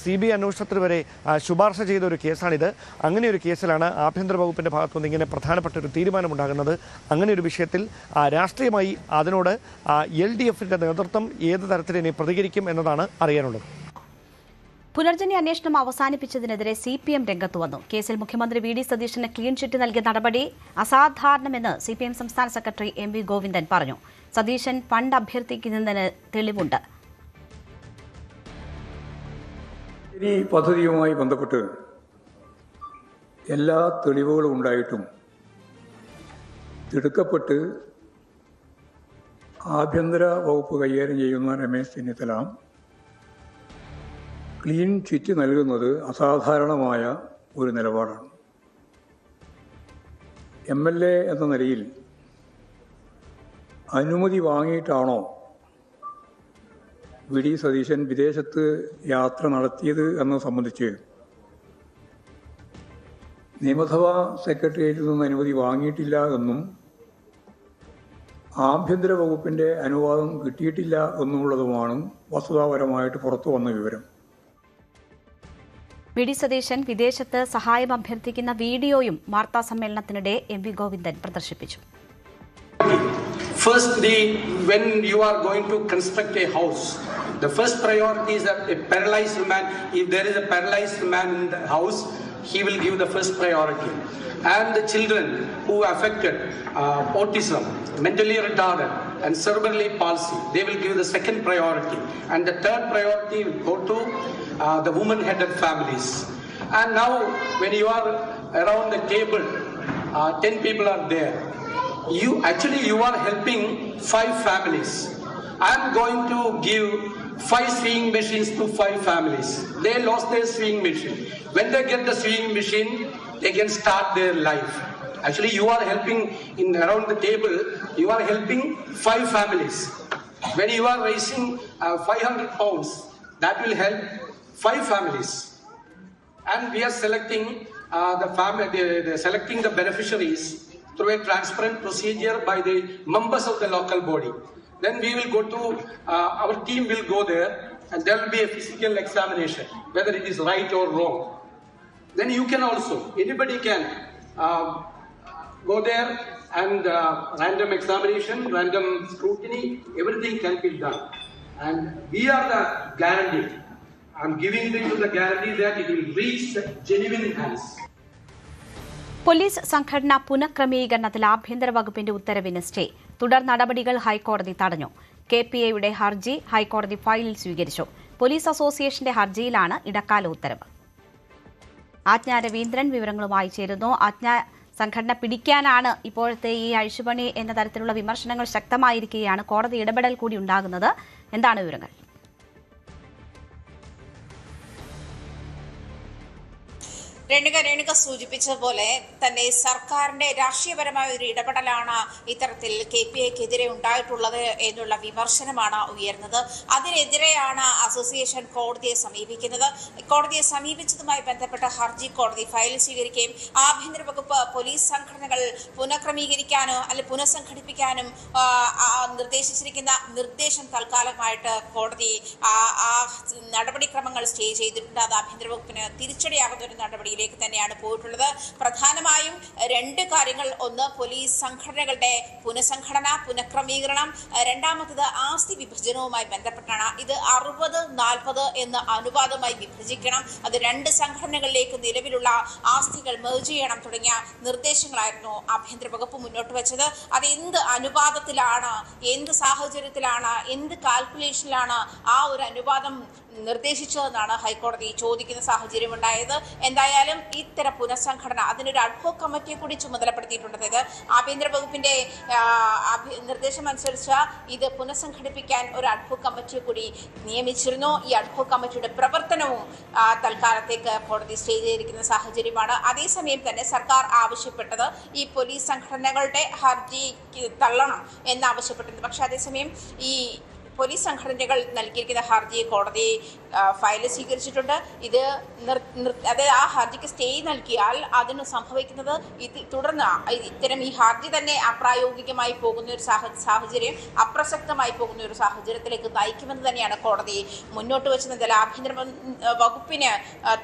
CBI അന്വേഷണത്തിന് വരെ ശുപാർശ ചെയ്ത ഒരു കേസാണിത്. അങ്ങനെ ഒരു കേസിലാണ് ആഭ്യന്തര വകുപ്പിൻ്റെ ഭാഗത്തുനിന്ന് ഇങ്ങനെ പ്രധാനപ്പെട്ട ഒരു തീരുമാനമുണ്ടാകുന്നത്. അങ്ങനെ ഒരു വിഷയത്തിൽ രാഷ്ട്രീയമായി അതിനോട് LDFൻ്റെ നേതൃത്വം ഏത് തരത്തിൽ ഇനി പ്രതികരിക്കും എന്നതാണ് അറിയാനുള്ളത്. പുനർജനി അന്വേഷണം അവസാനിപ്പിച്ചതിനെതിരെ CPM രംഗത്ത് വന്നു. കേസിൽ മുഖ്യമന്ത്രി VD സതീശന് ക്ലീൻ ചിറ്റ് നൽകിയ നടപടി അസാധാരണമെന്ന് CPM സംസ്ഥാന സെക്രട്ടറി MV ഗോവിന്ദൻ പറഞ്ഞു. സതീശൻ ഫണ്ട് അഭ്യർത്ഥിക്കുന്നതിന് തെളിവുണ്ട്. ഈ പദ്ധതിയുമായി ബന്ധപ്പെട്ട് എല്ലാ തെളിവുകളും ഉണ്ടായിട്ടും തിടുക്കപ്പെട്ട് ആഭ്യന്തര വകുപ്പ് കൈകാര്യം ചെയ്യുന്ന രമേശ് ചെന്നിത്തല ക്ലീൻ ചിറ്റ് നൽകുന്നത് അസാധാരണമായ ഒരു നിലപാടാണ്. MLA എന്ന നിലയിൽ അനുമതി വാങ്ങിയിട്ടാണോ VD സതീശൻ വിദേശത്ത് യാത്ര നടത്തിയത് എന്നത് സംബന്ധിച്ച് നിയമസഭാ സെക്രട്ടേറിയറ്റിൽ നിന്ന് അനുമതി വാങ്ങിയിട്ടില്ല എന്നും ആഭ്യന്തര വകുപ്പിൻ്റെ അനുവാദം കിട്ടിയിട്ടില്ല എന്നുള്ളതുമാണ് വസ്തുതാപരമായിട്ട് പുറത്തു വന്ന വിവരം. VD സതീശൻ വിദേശത്ത് സഹായം അഭ്യർത്ഥിക്കുന്ന വീഡിയോയും വാർത്താ സമ്മേളനത്തിനിടെ MV ഗോവിന്ദൻ പ്രദർശിപ്പിച്ചു. Firstly, when you are going to construct a house, the first priority is that a paralyzed man, if there is a paralyzed man in the house, he will give the first priority. And the children who are affected, autism, mentally retarded and cerebral palsy, they will give the second priority. And the third priority will go to the woman-headed families. And now when you are around the table, 10 people are there. You are helping 5 families. I am going to give 5 sewing machines to 5 families. They lost their sewing machine. When they get the sewing machine, they can start their life. Actually, you are helping around the table. You are helping 5 families. When you are raising 500 pounds, that will help 5 families. And we are selecting selecting the beneficiaries through a transparent procedure by the members of the local body. Then we will go to, our team will go there and there will be a physical examination, whether it is right or wrong. Then you can also, anybody can go there and random examination, random scrutiny, everything can be done. And we are the guarantee. I'm giving you the guarantee that it will reach the genuine hands. Police സംഘടന പുനഃക്രമീകരണത്തിൽ ആഭ്യന്തര വകുപ്പിന്റെ ഉത്തരവിന് സ്റ്റേ. തുടർ നടപടികൾ ഹൈക്കോടതി തടഞ്ഞു. KPAയുടെ ഹർജി ഹൈക്കോടതി ഫയലിൽ സ്വീകരിച്ചു. പോലീസ് അസോസിയേഷന്റെ ഹർജിയിലാണ് ഇടക്കാല ഉത്തരവ്. ആജ്ഞ രവീന്ദ്രൻ വിവരങ്ങളുമായി ചേരുന്നു. ആജ്ഞ, സംഘടന പിടിക്കാനാണ് ഇപ്പോഴത്തെ ഈ അഴിച്ചുപണി എന്ന തരത്തിലുള്ള വിമർശനങ്ങൾ ശക്തമായിരിക്കുകയാണ്. കോടതി ഇടപെടൽ കൂടി ഉണ്ടാകുന്നത്. എന്താണ് വിവരങ്ങൾ? രേണുക സൂചിപ്പിച്ചതുപോലെ തന്നെ സർക്കാരിന്റെ രാഷ്ട്രീയപരമായ ഒരു ഇടപെടലാണ് ഇത്തരത്തിൽ KPIക്കെതിരെ ഉണ്ടായിട്ടുള്ളത് എന്നുള്ള വിമർശനമാണ് ഉയർന്നത്. അതിനെതിരെയാണ് അസോസിയേഷൻ കോടതിയെ സമീപിക്കുന്നത്. കോടതിയെ സമീപിച്ചതുമായി ബന്ധപ്പെട്ട ഹർജി കോടതി ഫയൽ സ്വീകരിക്കുകയും ആഭ്യന്തര വകുപ്പ് പോലീസ് സംഘടനകൾ പുനഃക്രമീകരിക്കാനോ അല്ലെങ്കിൽ പുനഃസംഘടിപ്പിക്കാനും നിർദ്ദേശിച്ചിരിക്കുന്ന നിർദ്ദേശം തൽക്കാലമായിട്ട് കോടതി ആ നടപടിക്രമങ്ങൾ സ്റ്റേ ചെയ്തിട്ടുണ്ട്. അത് ആഭ്യന്തര വകുപ്പിന് തിരിച്ചടിയാകുന്ന ഒരു നടപടി തന്നെയാണ് പോയിട്ടുള്ളത്. പ്രധാനമായും രണ്ട് കാര്യങ്ങൾ: ഒന്ന്, പോലീസ് സംഘടനകളുടെ പുനഃസംഘടന, പുനഃക്രമീകരണം; രണ്ടാമത്തത് ആസ്തി വിഭജനവുമായി ബന്ധപ്പെട്ടാണ്. ഇത് 60-40 എന്ന അനുപാതമായി വിഭജിക്കണം. അത് രണ്ട് സംഘടനകളിലേക്ക് നിലവിലുള്ള ആസ്തികൾ മെർജ് ചെയ്യണം തുടങ്ങിയ നിർദ്ദേശങ്ങളായിരുന്നു ആഭ്യന്തര വകുപ്പ് മുന്നോട്ട് വെച്ചത്. അത് എന്ത് അനുപാതത്തിലാണ്, എന്ത് സാഹചര്യത്തിലാണ്, എന്ത് കാൽക്കുലേഷനിലാണ് ആ ഒരു അനുപാതം നിർദ്ദേശിച്ചതെന്നാണ് ഹൈക്കോടതി ചോദിക്കുന്ന സാഹചര്യം ഉണ്ടായത്. എന്തായാലും ഇത്തരം പുനഃസംഘടന, അതിനൊരു അഡ്ഹോക് കമ്മിറ്റിയെ കൂടി ചുമതലപ്പെടുത്തിയിട്ടുണ്ട്. അതായത് ആഭ്യന്തര വകുപ്പിന്റെ നിർദ്ദേശം അനുസരിച്ച് ഇത് പുനഃസംഘടിപ്പിക്കാൻ ഒരു അഡ്ഹോക് കമ്മിറ്റിയെ കൂടി നിയമിച്ചിരുന്നു. ഈ അഡ്ഹോക് കമ്മിറ്റിയുടെ പ്രവർത്തനവും തൽക്കാലത്തേക്ക് കോടതി സ്റ്റേ ചെയ്തിരിക്കുന്ന സാഹചര്യമാണ്. അതേസമയം തന്നെ സർക്കാർ ആവശ്യപ്പെട്ടത് ഈ പോലീസ് സംഘടനകളുടെ ഹർജി തള്ളണം എന്നാവശ്യപ്പെട്ടിരുന്നു. പക്ഷെ അതേസമയം ഈ പോലീസ് സംഘടനകൾ നൽകിയിരിക്കുന്ന ഹർജി കോടതി ഫയൽ സ്വീകരിച്ചിട്ടുണ്ട്. ഇത് അതായത് ആ ഹർജിക്ക് സ്റ്റേ നൽകിയാൽ അതിന് സംഭവിക്കുന്നത് തുടർന്ന് ഇത്തരം ഈ ഹർജി തന്നെ അപ്രായോഗികമായി പോകുന്ന ഒരു സാഹചര്യം, അപ്രസക്തമായി പോകുന്ന ഒരു സാഹചര്യത്തിലേക്ക് നയിക്കുമെന്ന് തന്നെയാണ് കോടതി മുന്നോട്ട് വെച്ചത്. എന്തായാലും ആഭ്യന്തര വകുപ്പിന്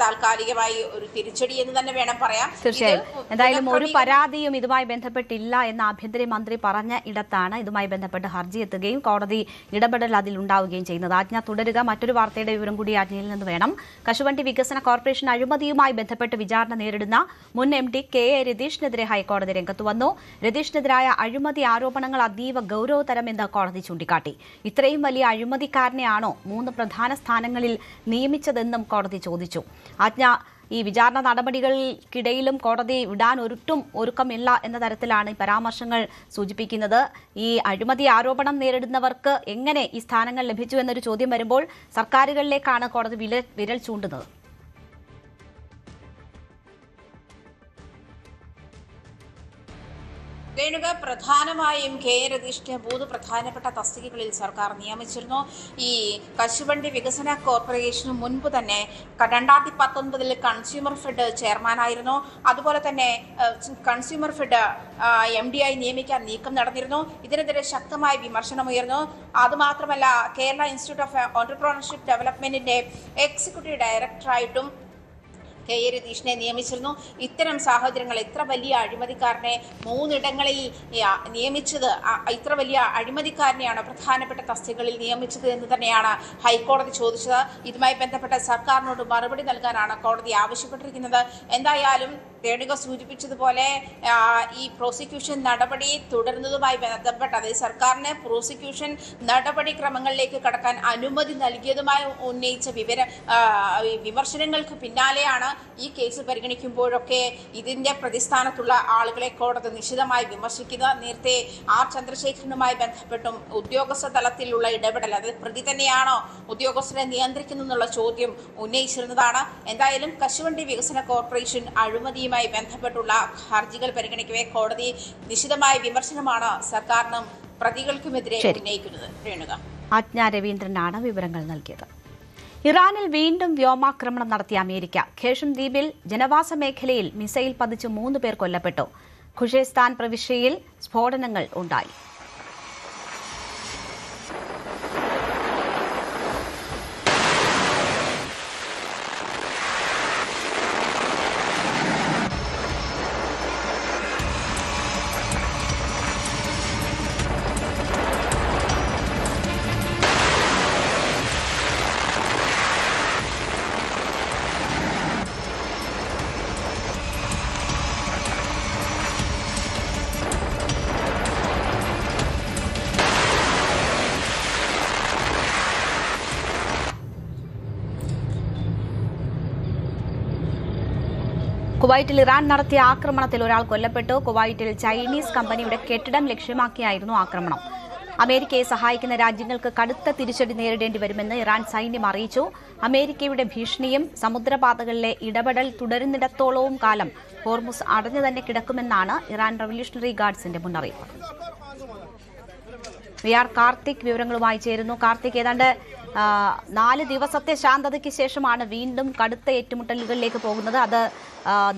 താൽക്കാലികമായി ഒരു തിരിച്ചടി എന്ന് തന്നെ വേണം പറയാം. തീർച്ചയായും എന്തായാലും ഒരു പരാതിയും ഇതുമായി ബന്ധപ്പെട്ടില്ല എന്ന് ആഭ്യന്തരമന്ത്രി പറഞ്ഞ ഇടത്താണ് ഇതുമായി ബന്ധപ്പെട്ട് ഹർജി എത്തുകയും കോടതി ഇടപെടൽ അതിലുണ്ടാവുകയും ചെയ്യുന്നത്. ആജ്ഞ തുടരുക. മറ്റൊരു വാർത്തയുടെ വിവരം കൂടി ആജ്ഞയിൽ നിന്ന് വേണം. കശുവണ്ടി വികസന കോർപ്പറേഷൻ അഴിമതിയുമായി ബന്ധപ്പെട്ട് വിചാരണ നേരിടുന്ന മുൻ MD KA രതീഷിനെതിരെ ഹൈക്കോടതി രംഗത്ത് വന്നു. രതീഷിനെതിരായ അഴിമതി ആരോപണങ്ങൾ അതീവ ഗൌരവതരമെന്ന് കോടതി ചൂണ്ടിക്കാട്ടി. ഇത്രയും വലിയ അഴിമതിക്കാരനെയാണോ 3 പ്രധാന സ്ഥാനങ്ങളിൽ നിയമിച്ചതെന്നും കോടതി ചോദിച്ചു. ആജ്ഞ ഈ വിചാരണ നടപടികൾക്കിടയിലും കോടതി വിടാൻ ഒരുക്കമില്ല എന്ന തരത്തിലാണ് ഈ പരാമർശങ്ങൾ സൂചിപ്പിക്കുന്നത്. ഈ അഴിമതി ആരോപണം നേരിടുന്നവർക്ക് എങ്ങനെ ഈ സ്ഥാനങ്ങൾ ലഭിച്ചു എന്നൊരു ചോദ്യം വരുമ്പോൾ സർക്കാരുകളിലേക്കാണ് കോടതി വിരൽ ചൂണ്ടുന്നത്. രേണുക, പ്രധാനമായും KA രതീഷിനെ 3 പ്രധാനപ്പെട്ട തസ്തികകളിൽ സർക്കാർ നിയമിച്ചിരുന്നു. ഈ കശുവണ്ടി വികസന കോർപ്പറേഷന് മുൻപ് തന്നെ 2019 കൺസ്യൂമർ ഫെഡ് ചെയർമാനായിരുന്നു. അതുപോലെ തന്നെ കൺസ്യൂമർ ഫെഡ് MD ആയി നിയമിക്കാൻ നീക്കം നടന്നിരുന്നു. ഇതിനെതിരെ ശക്തമായ വിമർശനമുയർന്നു. അതുമാത്രമല്ല, കേരള ഇൻസ്റ്റിറ്റ്യൂട്ട് ഓഫ് ഓൺട്രപ്രണർഷിപ്പ് ഡെവലപ്മെന്റിന്റെ എക്സിക്യൂട്ടീവ് ഡയറക്ടറായിട്ടും KA രതീഷിനെ നിയമിച്ചിരുന്നു. ഇത്തരം സാഹചര്യങ്ങൾ, ഇത്ര വലിയ അഴിമതിക്കാരനെ 3 ഇടങ്ങളിൽ നിയമിച്ചത്, ഇത്ര വലിയ അഴിമതിക്കാരനെയാണ് പ്രധാനപ്പെട്ട തസ്തികകളിൽ നിയമിച്ചത് എന്ന് തന്നെയാണ് ഹൈക്കോടതി ചോദിച്ചത്. ഇതുമായി ബന്ധപ്പെട്ട സർക്കാരിനോട് മറുപടി നൽകാനാണ് കോടതി ആവശ്യപ്പെട്ടിരിക്കുന്നത്. എന്തായാലും രേണുക സൂചിപ്പിച്ചതുപോലെ ഈ പ്രോസിക്യൂഷൻ നടപടി തുടരുന്നതുമായി ബന്ധപ്പെട്ട്, അതായത് സർക്കാരിന് പ്രോസിക്യൂഷൻ നടപടിക്രമങ്ങളിലേക്ക് കടക്കാൻ അനുമതി നൽകിയതുമായി ഉന്നയിച്ച വിമർശനങ്ങൾക്ക് പിന്നാലെയാണ് ഈ കേസ് പരിഗണിക്കുമ്പോഴൊക്കെ ഇതിന്റെ പ്രതിസ്ഥാനത്തുള്ള ആളുകളെ കോടതി നിശിതമായി വിമർശിക്കുന്നത്. നേരത്തെ R ചന്ദ്രശേഖരനുമായി ബന്ധപ്പെട്ടും ഉദ്യോഗസ്ഥ തലത്തിലുള്ള ഇടപെടൽ, അതായത് പ്രതി തന്നെയാണോ ഉദ്യോഗസ്ഥരെ നിയന്ത്രിക്കുന്നുള്ള ചോദ്യം ഉന്നയിച്ചിരുന്നതാണ്. എന്തായാലും കശുവണ്ടി വികസന കോർപ്പറേഷൻ അഴിമതിയുമായി ബന്ധപ്പെട്ടുള്ള ഹർജികൾ പരിഗണിക്കവേ കോടതി നിശിതമായ വിമർശനമാണ് സർക്കാരിനും പ്രതികൾക്കുമെതിരെ ഉന്നയിക്കുന്നത്. രേണുക, ആജ്ഞ രവീന്ദ്രനാണ് വിവരങ്ങൾ നൽകിയത്. ഇറാനിൽ വീണ്ടും വ്യോമാക്രമണം നടത്തിയ അമേരിക്ക. ഖേഷം ദ്വീപിൽ ജനവാസ മേഖലയിൽ മിസൈൽ പതിച്ച് 3 പേർ കൊല്ലപ്പെട്ടു. ഖുഷേസ്ഥാൻ പ്രവിശ്യയിൽ സ്ഫോടനങ്ങൾ ഉണ്ടായി. കുവൈറ്റിൽ ഇറാൻ നടത്തിയ ആക്രമണത്തിൽ ഒരാൾ കൊല്ലപ്പെട്ടു. കുവൈറ്റിൽ ചൈനീസ് കമ്പനിയുടെ കെട്ടിടം ലക്ഷ്യമാക്കിയായിരുന്നു ആക്രമണം. അമേരിക്കയെ സഹായിക്കുന്ന രാജ്യങ്ങൾക്ക് കടുത്ത തിരിച്ചടി നേരിടേണ്ടി വരുമെന്ന് ഇറാൻ സൈന്യം അറിയിച്ചു. അമേരിക്കയുടെ ഭീഷണിയും സമുദ്രപാതകളിലെ ഇടപെടൽ തുടരുന്നിടത്തോളവും കാലം ഹോർമുസ് അടഞ്ഞു തന്നെ കിടക്കുമെന്നാണ് ഇറാൻ റവല്യൂഷണറി ഗാർഡ്സിന്റെ മുന്നറിയിപ്പ്. കാർത്തിക് വിവരങ്ങളുമായി ചേരുന്നു. കാർത്തിക്, ഏതാണ്ട് 4 ദിവസത്തെ ശാന്തതയ്ക്ക് ശേഷമാണ് വീണ്ടും കടുത്ത ഏറ്റുമുട്ടലുകളിലേക്ക് പോകുന്നത്. അത്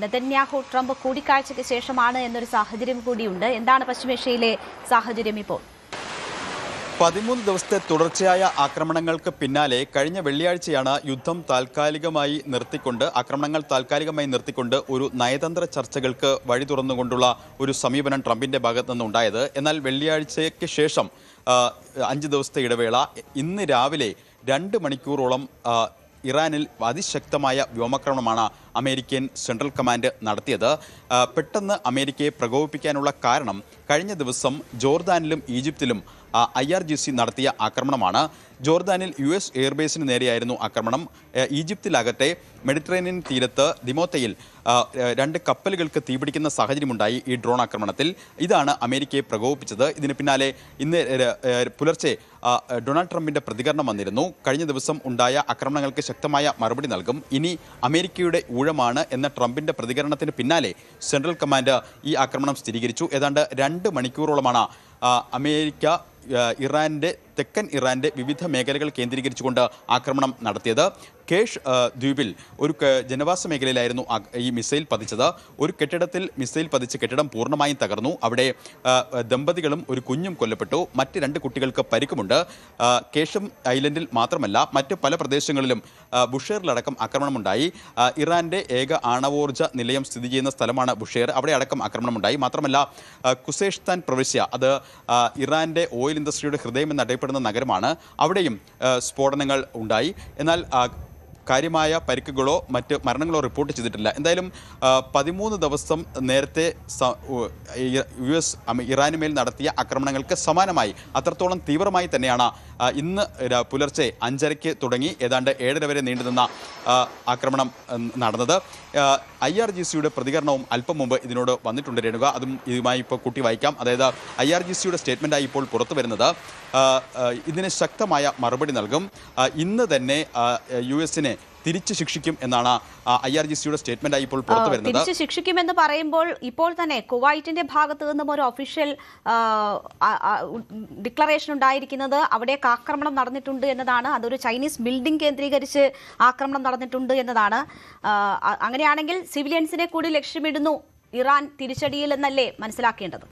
നെതന്യാഹു ട്രംപ് കൂടിക്കാഴ്ചയ്ക്ക് ശേഷമാണ് എന്നൊരു സാഹചര്യം കൂടിയുണ്ട്. എന്താണ് പശ്ചിമേഷ്യയിലെ സാഹചര്യം ഇപ്പോൾ? 13 ദിവസത്തെ തുടർച്ചയായ ആക്രമണങ്ങൾക്ക് പിന്നാലെ കഴിഞ്ഞ വെള്ളിയാഴ്ചയാണ് ആക്രമണങ്ങൾ താൽക്കാലികമായി നിർത്തിക്കൊണ്ട് ഒരു നയതന്ത്ര ചർച്ചകൾക്ക് വഴി തുറന്നുകൊണ്ടുള്ള ഒരു സമീപനം ട്രംപിന്റെ ഭാഗത്തു നിന്നുണ്ടായത്. എന്നാൽ വെള്ളിയാഴ്ചയ്ക്ക് ശേഷം 5 ദിവസത്തെ ഇടവേള, ഇന്ന് രാവിലെ 2 മണിക്കൂറോളം ഇറാനിൽ അതിശക്തമായ വ്യോമാക്രമണമാണ് അമേരിക്കൻ സെൻട്രൽ കമാൻഡ് നടത്തിയത്. പെട്ടെന്ന് അമേരിക്കയെ പ്രകോപിപ്പിക്കാനുള്ള കാരണം കഴിഞ്ഞ ദിവസം ജോർദാനിലും ഈജിപ്തിലും IRGC നടത്തിയ ആക്രമണമാണ്. ജോർദാനിൽ US എയർബേസിന് നേരെയായിരുന്നു ആക്രമണം. ഈജിപ്തിലാകട്ടെ മെഡിറ്ററേനിയൻ തീരത്ത് ദിമോത്തയിൽ 2 കപ്പലുകൾക്ക് തീപിടിക്കുന്ന സാഹചര്യമുണ്ടായി ഈ ഡ്രോൺ ആക്രമണത്തിൽ. ഇതാണ് അമേരിക്കയെ പ്രകോപിപ്പിച്ചത്. ഇതിന് പിന്നാലെ ഇന്ന് പുലർച്ചെ ഡൊണാൾഡ് ട്രംപിന്റെ പ്രതികരണം വന്നിരുന്നു. കഴിഞ്ഞ ദിവസം ഉണ്ടായ ആക്രമണങ്ങൾക്ക് ശക്തമായ മറുപടി നൽകും, ഇനി അമേരിക്കയുടെ ഊഴമാണ് എന്ന ട്രംപിന്റെ പ്രതികരണത്തിന് പിന്നാലെ സെൻട്രൽ കമാൻഡ് ഈ ആക്രമണം സ്ഥിരീകരിച്ചു. ഏതാണ്ട് 2 മണിക്കൂറോളമാണ് അമേരിക്ക തെക്കൻ ഇറാന്റെ വിവിധ മേഖലകൾ കേന്ദ്രീകരിച്ചുകൊണ്ട് ആക്രമണം നടത്തിയത്. കേഷ് ദ്വീപിൽ ഒരു ജനവാസ മേഖലയിലായിരുന്നു ഈ മിസൈൽ പതിച്ചത്. ഒരു കെട്ടിടത്തിൽ മിസൈൽ പതിച്ച് കെട്ടിടം പൂർണ്ണമായും തകർന്നു. അവിടെ ദമ്പതികളും ഒരു കുഞ്ഞും കൊല്ലപ്പെട്ടു. മറ്റ് 2 കുട്ടികൾക്ക് പരിക്കുമുണ്ട്. കേഷം ഐലൻഡിൽ മാത്രമല്ല മറ്റ് പല പ്രദേശങ്ങളിലും ബുഷേറിലടക്കം ആക്രമണമുണ്ടായി. ഇറാന്റെ ഏക ആണവോർജ്ജ നിലയം സ്ഥിതി ചെയ്യുന്ന സ്ഥലമാണ് ബുഷേർ. അവിടെ അടക്കം ആക്രമണമുണ്ടായി. മാത്രമല്ല ഖുസേഷ്താൻ പ്രവിശ്യ, അത് ഇറാന്റെ ഓയിൽ ഇൻഡസ്ട്രിയുടെ ഹൃദയം എന്നറിയപ്പെടുന്ന നഗരമാണ്. അവിടെയും സ്ഫോടനങ്ങൾ ഉണ്ടായി. എന്നാൽ കാര്യമായ പരിക്കുകളോ മറ്റ് മരണങ്ങളോ റിപ്പോർട്ട് ചെയ്തിട്ടില്ല. എന്തായാലും 13 ദിവസം നേരത്തെ US ഇറാനുമേൽ നടത്തിയ ആക്രമണങ്ങൾക്ക് സമാനമായി അത്രത്തോളം തീവ്രമായി തന്നെയാണ് ഇന്ന് പുലർച്ചെ 5:30 തുടങ്ങി ഏതാണ്ട് 7:30 വരെ നീണ്ടുനിന്ന ആക്രമണം നടന്നത്. IRGCയുടെ പ്രതികരണവും അല്പം മുമ്പ് ഇതിനോട് വന്നിട്ടുണ്ട് രേണുക. അതും ഇതുമായി ഇപ്പോൾ കൂട്ടി വായിക്കാം. അതായത് IRGCയുടെ സ്റ്റേറ്റ്മെൻറ്റായി ഇപ്പോൾ പുറത്തു വരുന്നത് ഇതിന് ശക്തമായ മറുപടി നൽകും. ഇന്ന് തന്നെ US-നെ തിരിച്ചു ശിക്ഷിക്കും എന്നാണ് IRGCയുടെ സ്റ്റേറ്റ്മെന്റായി ഇപ്പോൾ പുറത്തു വരുന്നത്. തിരിച്ചു ശിക്ഷിക്കുമെന്ന് പറയുമ്പോൾ ഇപ്പോൾ തന്നെ കുവൈറ്റിന്റെ ഭാഗത്തു നിന്നും ഒരു ഒഫീഷ്യൽ ഡിക്ലറേഷൻ ഉണ്ടായിരിക്കുന്നത് അവിടേക്ക് ആക്രമണം നടന്നിട്ടുണ്ട് എന്നതാണ്. അതൊരു ചൈനീസ് ബിൽഡിംഗ് കേന്ദ്രീകരിച്ച് ആക്രമണം നടന്നിട്ടുണ്ട് എന്നതാണ്. അങ്ങനെയാണെങ്കിൽ സിവിലിയൻസിനെ കൂടി ലക്ഷ്യമിടുന്നു ഇറാൻ തിരിച്ചടിയിൽ എന്നല്ലേ മനസ്സിലാക്കേണ്ടത്?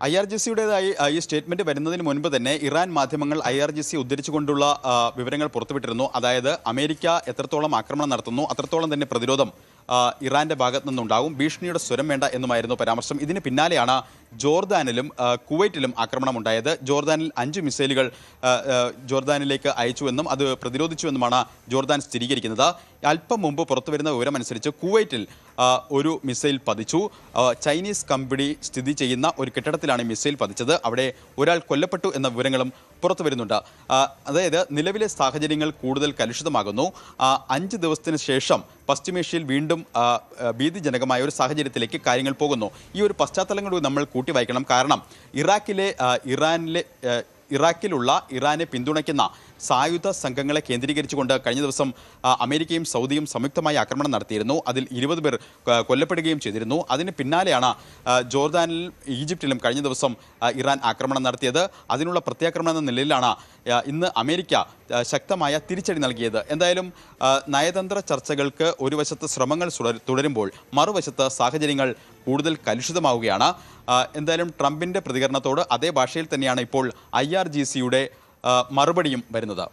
IRGCയുടേതായി ഈ സ്റ്റേറ്റ്മെന്റ് വരുന്നതിന് മുൻപ് തന്നെ ഇറാൻ മാധ്യമങ്ങൾ IRGC ഉദ്ധരിച്ചുകൊണ്ടുള്ള വിവരങ്ങൾ പുറത്തുവിട്ടിരുന്നു. അതായത് അമേരിക്ക എത്രത്തോളം ആക്രമണം നടത്തുന്നു അത്രത്തോളം തന്നെ പ്രതിരോധം ഇറാന്റെ ഭാഗത്തു നിന്നുണ്ടാകും, ഭീഷണിയുടെ സ്വരം വേണ്ട എന്നുമായിരുന്നു പരാമർശം. ഇതിന് പിന്നാലെയാണ് ജോർദാനിലും കുവൈറ്റിലും ആക്രമണം ഉണ്ടായത്. ജോർദാനിൽ 5 മിസൈലുകൾ ജോർദാനിലേക്ക് അയച്ചുവെന്നും അത് പ്രതിരോധിച്ചുവെന്നുമാണ് ജോർദാൻ സ്ഥിരീകരിക്കുന്നത്. അല്പം മുമ്പ് പുറത്തുവരുന്ന വിവരമനുസരിച്ച് കുവൈറ്റിൽ ഒരു മിസൈൽ പതിച്ചു. ചൈനീസ് കമ്പനി സ്ഥിതി ചെയ്യുന്ന ഒരു കെട്ടിടത്തിലാണ് മിസൈൽ പതിച്ചത്. അവിടെ ഒരാൾ കൊല്ലപ്പെട്ടു എന്ന വിവരങ്ങളും പുറത്തു വരുന്നുണ്ട്. അതായത് നിലവിലെ സാഹചര്യങ്ങൾ കൂടുതൽ കലുഷിതമാകുന്നു. 5 ദിവസത്തിന് ശേഷം പശ്ചിമേഷ്യയിൽ വീണ്ടും ഭീതിജനകമായ ഒരു സാഹചര്യത്തിലേക്ക് കാര്യങ്ങൾ പോകുന്നു. ഈ ഒരു പശ്ചാത്തലം കൂടി നമ്മൾ കൂട്ടി വായിക്കണം. കാരണം ഇറാഖിലുള്ള ഇറാനെ പിന്തുണയ്ക്കുന്ന സായുധ സംഘങ്ങളെ കേന്ദ്രീകരിച്ചുകൊണ്ട് കഴിഞ്ഞ ദിവസം അമേരിക്കയും സൗദിയും സംയുക്തമായി ആക്രമണം നടത്തിയിരുന്നു. അതിൽ 20 പേർ കൊല്ലപ്പെടുകയും ചെയ്തിരുന്നു. അതിന് പിന്നാലെയാണ് ജോർദാനിലും ഈജിപ്തിലും കഴിഞ്ഞ ദിവസം ഇറാൻ ആക്രമണം നടത്തിയത്. അതിനുള്ള പ്രത്യാക്രമണം എന്ന നിലയിലാണ് ഇന്ന് അമേരിക്ക ശക്തമായ തിരിച്ചടി നൽകിയത്. എന്തായാലും നയതന്ത്ര ചർച്ചകൾക്ക് ഒരു വശത്ത് ശ്രമങ്ങൾ തുടരുമ്പോൾ മറുവശത്ത് സാഹചര്യങ്ങൾ കൂടുതൽ കലുഷിതമാവുകയാണ്. എന്തായാലും ട്രംപിന്റെ പ്രതികരണത്തോട് അതേ ഭാഷയിൽ തന്നെയാണ് ഇപ്പോൾ IRGCയുടെ മറുപടിയും വരുന്നത്.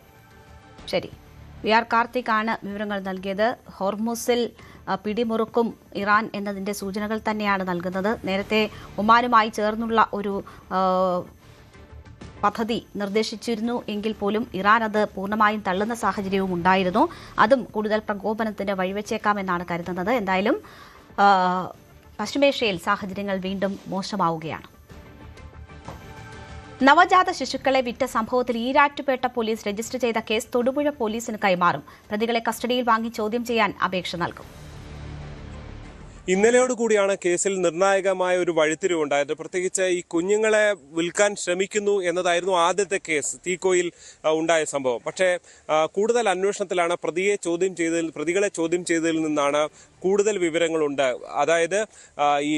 ശരി, കാർത്തിക് ആണ് വിവരങ്ങൾ നൽകിയത്. ഹോർമുസിൽ പിടിമുറുക്കും ഇറാൻ എന്നതിൻ്റെ സൂചനകൾ തന്നെയാണ് നൽകുന്നത്. നേരത്തെ ഒമാനുമായി ചേർന്നുള്ള ഒരു പദ്ധതി നിർദ്ദേശിച്ചിരുന്നു എങ്കിൽ പോലും ഇറാൻ അത് പൂർണ്ണമായും തള്ളുന്ന സാഹചര്യവും ഉണ്ടായിരുന്നു. അതും കൂടുതൽ പ്രകോപനത്തിന് വഴിവെച്ചേക്കാമെന്നാണ് കരുതുന്നത്. എന്തായാലും പശ്ചിമേഷ്യയിൽ സാഹചര്യങ്ങൾ വീണ്ടും മോശമാവുകയാണ്. നവജാത ശിശുക്കളെ വിറ്റ സംഭവത്തിൽ ഈരാറ്റുപേട്ട പോലീസ് രജിസ്റ്റർ ചെയ്ത കേസ് തൊടുപുഴ പോലീസിന് കൈമാറും. പ്രതികളെ കസ്റ്റഡിയിൽ വാങ്ങി ചോദ്യം ചെയ്യാൻ അപേക്ഷ നൽകും. ഇന്നലെയോടുകൂടിയാണ് കേസിൽ നിർണായകമായ ഒരു വഴിത്തിരിവുണ്ടായത്. പ്രത്യേകിച്ച് ഈ കുഞ്ഞുങ്ങളെ വിൽക്കാൻ ശ്രമിക്കുന്നു എന്നതായിരുന്നു ആദ്യത്തെ കേസ്, തീക്കോയിൽ ഉണ്ടായ സംഭവം. പക്ഷേ കൂടുതൽ അന്വേഷണത്തിലാണ് പ്രതികളെ ചോദ്യം ചെയ്തതിൽ നിന്നാണ് കൂടുതൽ വിവരങ്ങളുണ്ട്. അതായത് ഈ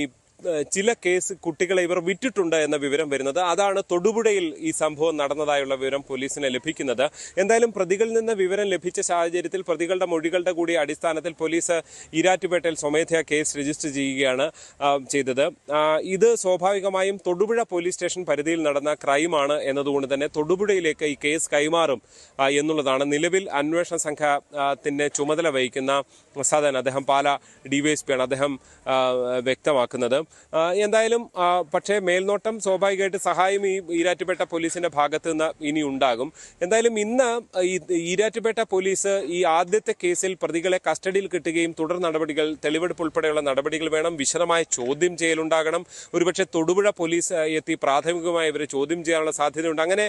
ചില കേസ് കുട്ടികളെ ഇവർ വിറ്റിട്ടുണ്ട് എന്ന വിവരം വരുന്നത്. അതാണ് തൊടുപുഴയിൽ ഈ സംഭവം നടന്നതായുള്ള വിവരം പോലീസിന് ലഭിക്കുന്നത്. എന്തായാലും പ്രതികളിൽ നിന്ന് വിവരം ലഭിച്ച സാഹചര്യത്തിൽ പ്രതികളുടെ മൊഴികളുടെ കൂടി അടിസ്ഥാനത്തിൽ പോലീസ് ഈരാറ്റുപേട്ടയിൽ സ്വമേധയാ കേസ് രജിസ്റ്റർ ചെയ്യുകയാണ് ചെയ്തത്. ഇത് സ്വാഭാവികമായും തൊടുപുഴ പോലീസ് സ്റ്റേഷൻ പരിധിയിൽ നടന്ന ക്രൈമാണ് എന്നതുകൊണ്ട് തന്നെ തൊടുപുഴയിലേക്ക് ഈ കേസ് കൈമാറും എന്നുള്ളതാണ് നിലവിൽ അന്വേഷണ സംഘത്തിന്റെ ചുമതല വഹിക്കുന്ന സദൻ, അദ്ദേഹം പാലാ DYSP ആണ്, അദ്ദേഹം വ്യക്തമാക്കുന്നത്. എന്തായാലും പക്ഷേ മേൽനോട്ടം സ്വാഭാവികമായിട്ട് സഹായം ഈ ഈരാറ്റുപേട്ട പോലീസിന്റെ ഭാഗത്ത് നിന്ന് ഇനി ഉണ്ടാകും. എന്തായാലും ഇന്ന് ഈ ഈരാറ്റുപേട്ട പോലീസ് ഈ ആദ്യത്തെ കേസിൽ പ്രതികളെ കസ്റ്റഡിയിൽ കിട്ടുകയും തുടർ നടപടികൾ, തെളിവെടുപ്പ് ഉൾപ്പെടെയുള്ള നടപടികൾ വേണം. വിശദമായ ചോദ്യം ചെയ്യലുണ്ടാകണം. ഒരുപക്ഷെ തൊടുപുഴ പോലീസ് എത്തി പ്രാഥമികമായി ഇവരെ ചോദ്യം ചെയ്യാനുള്ള സാധ്യതയുണ്ട്. അങ്ങനെ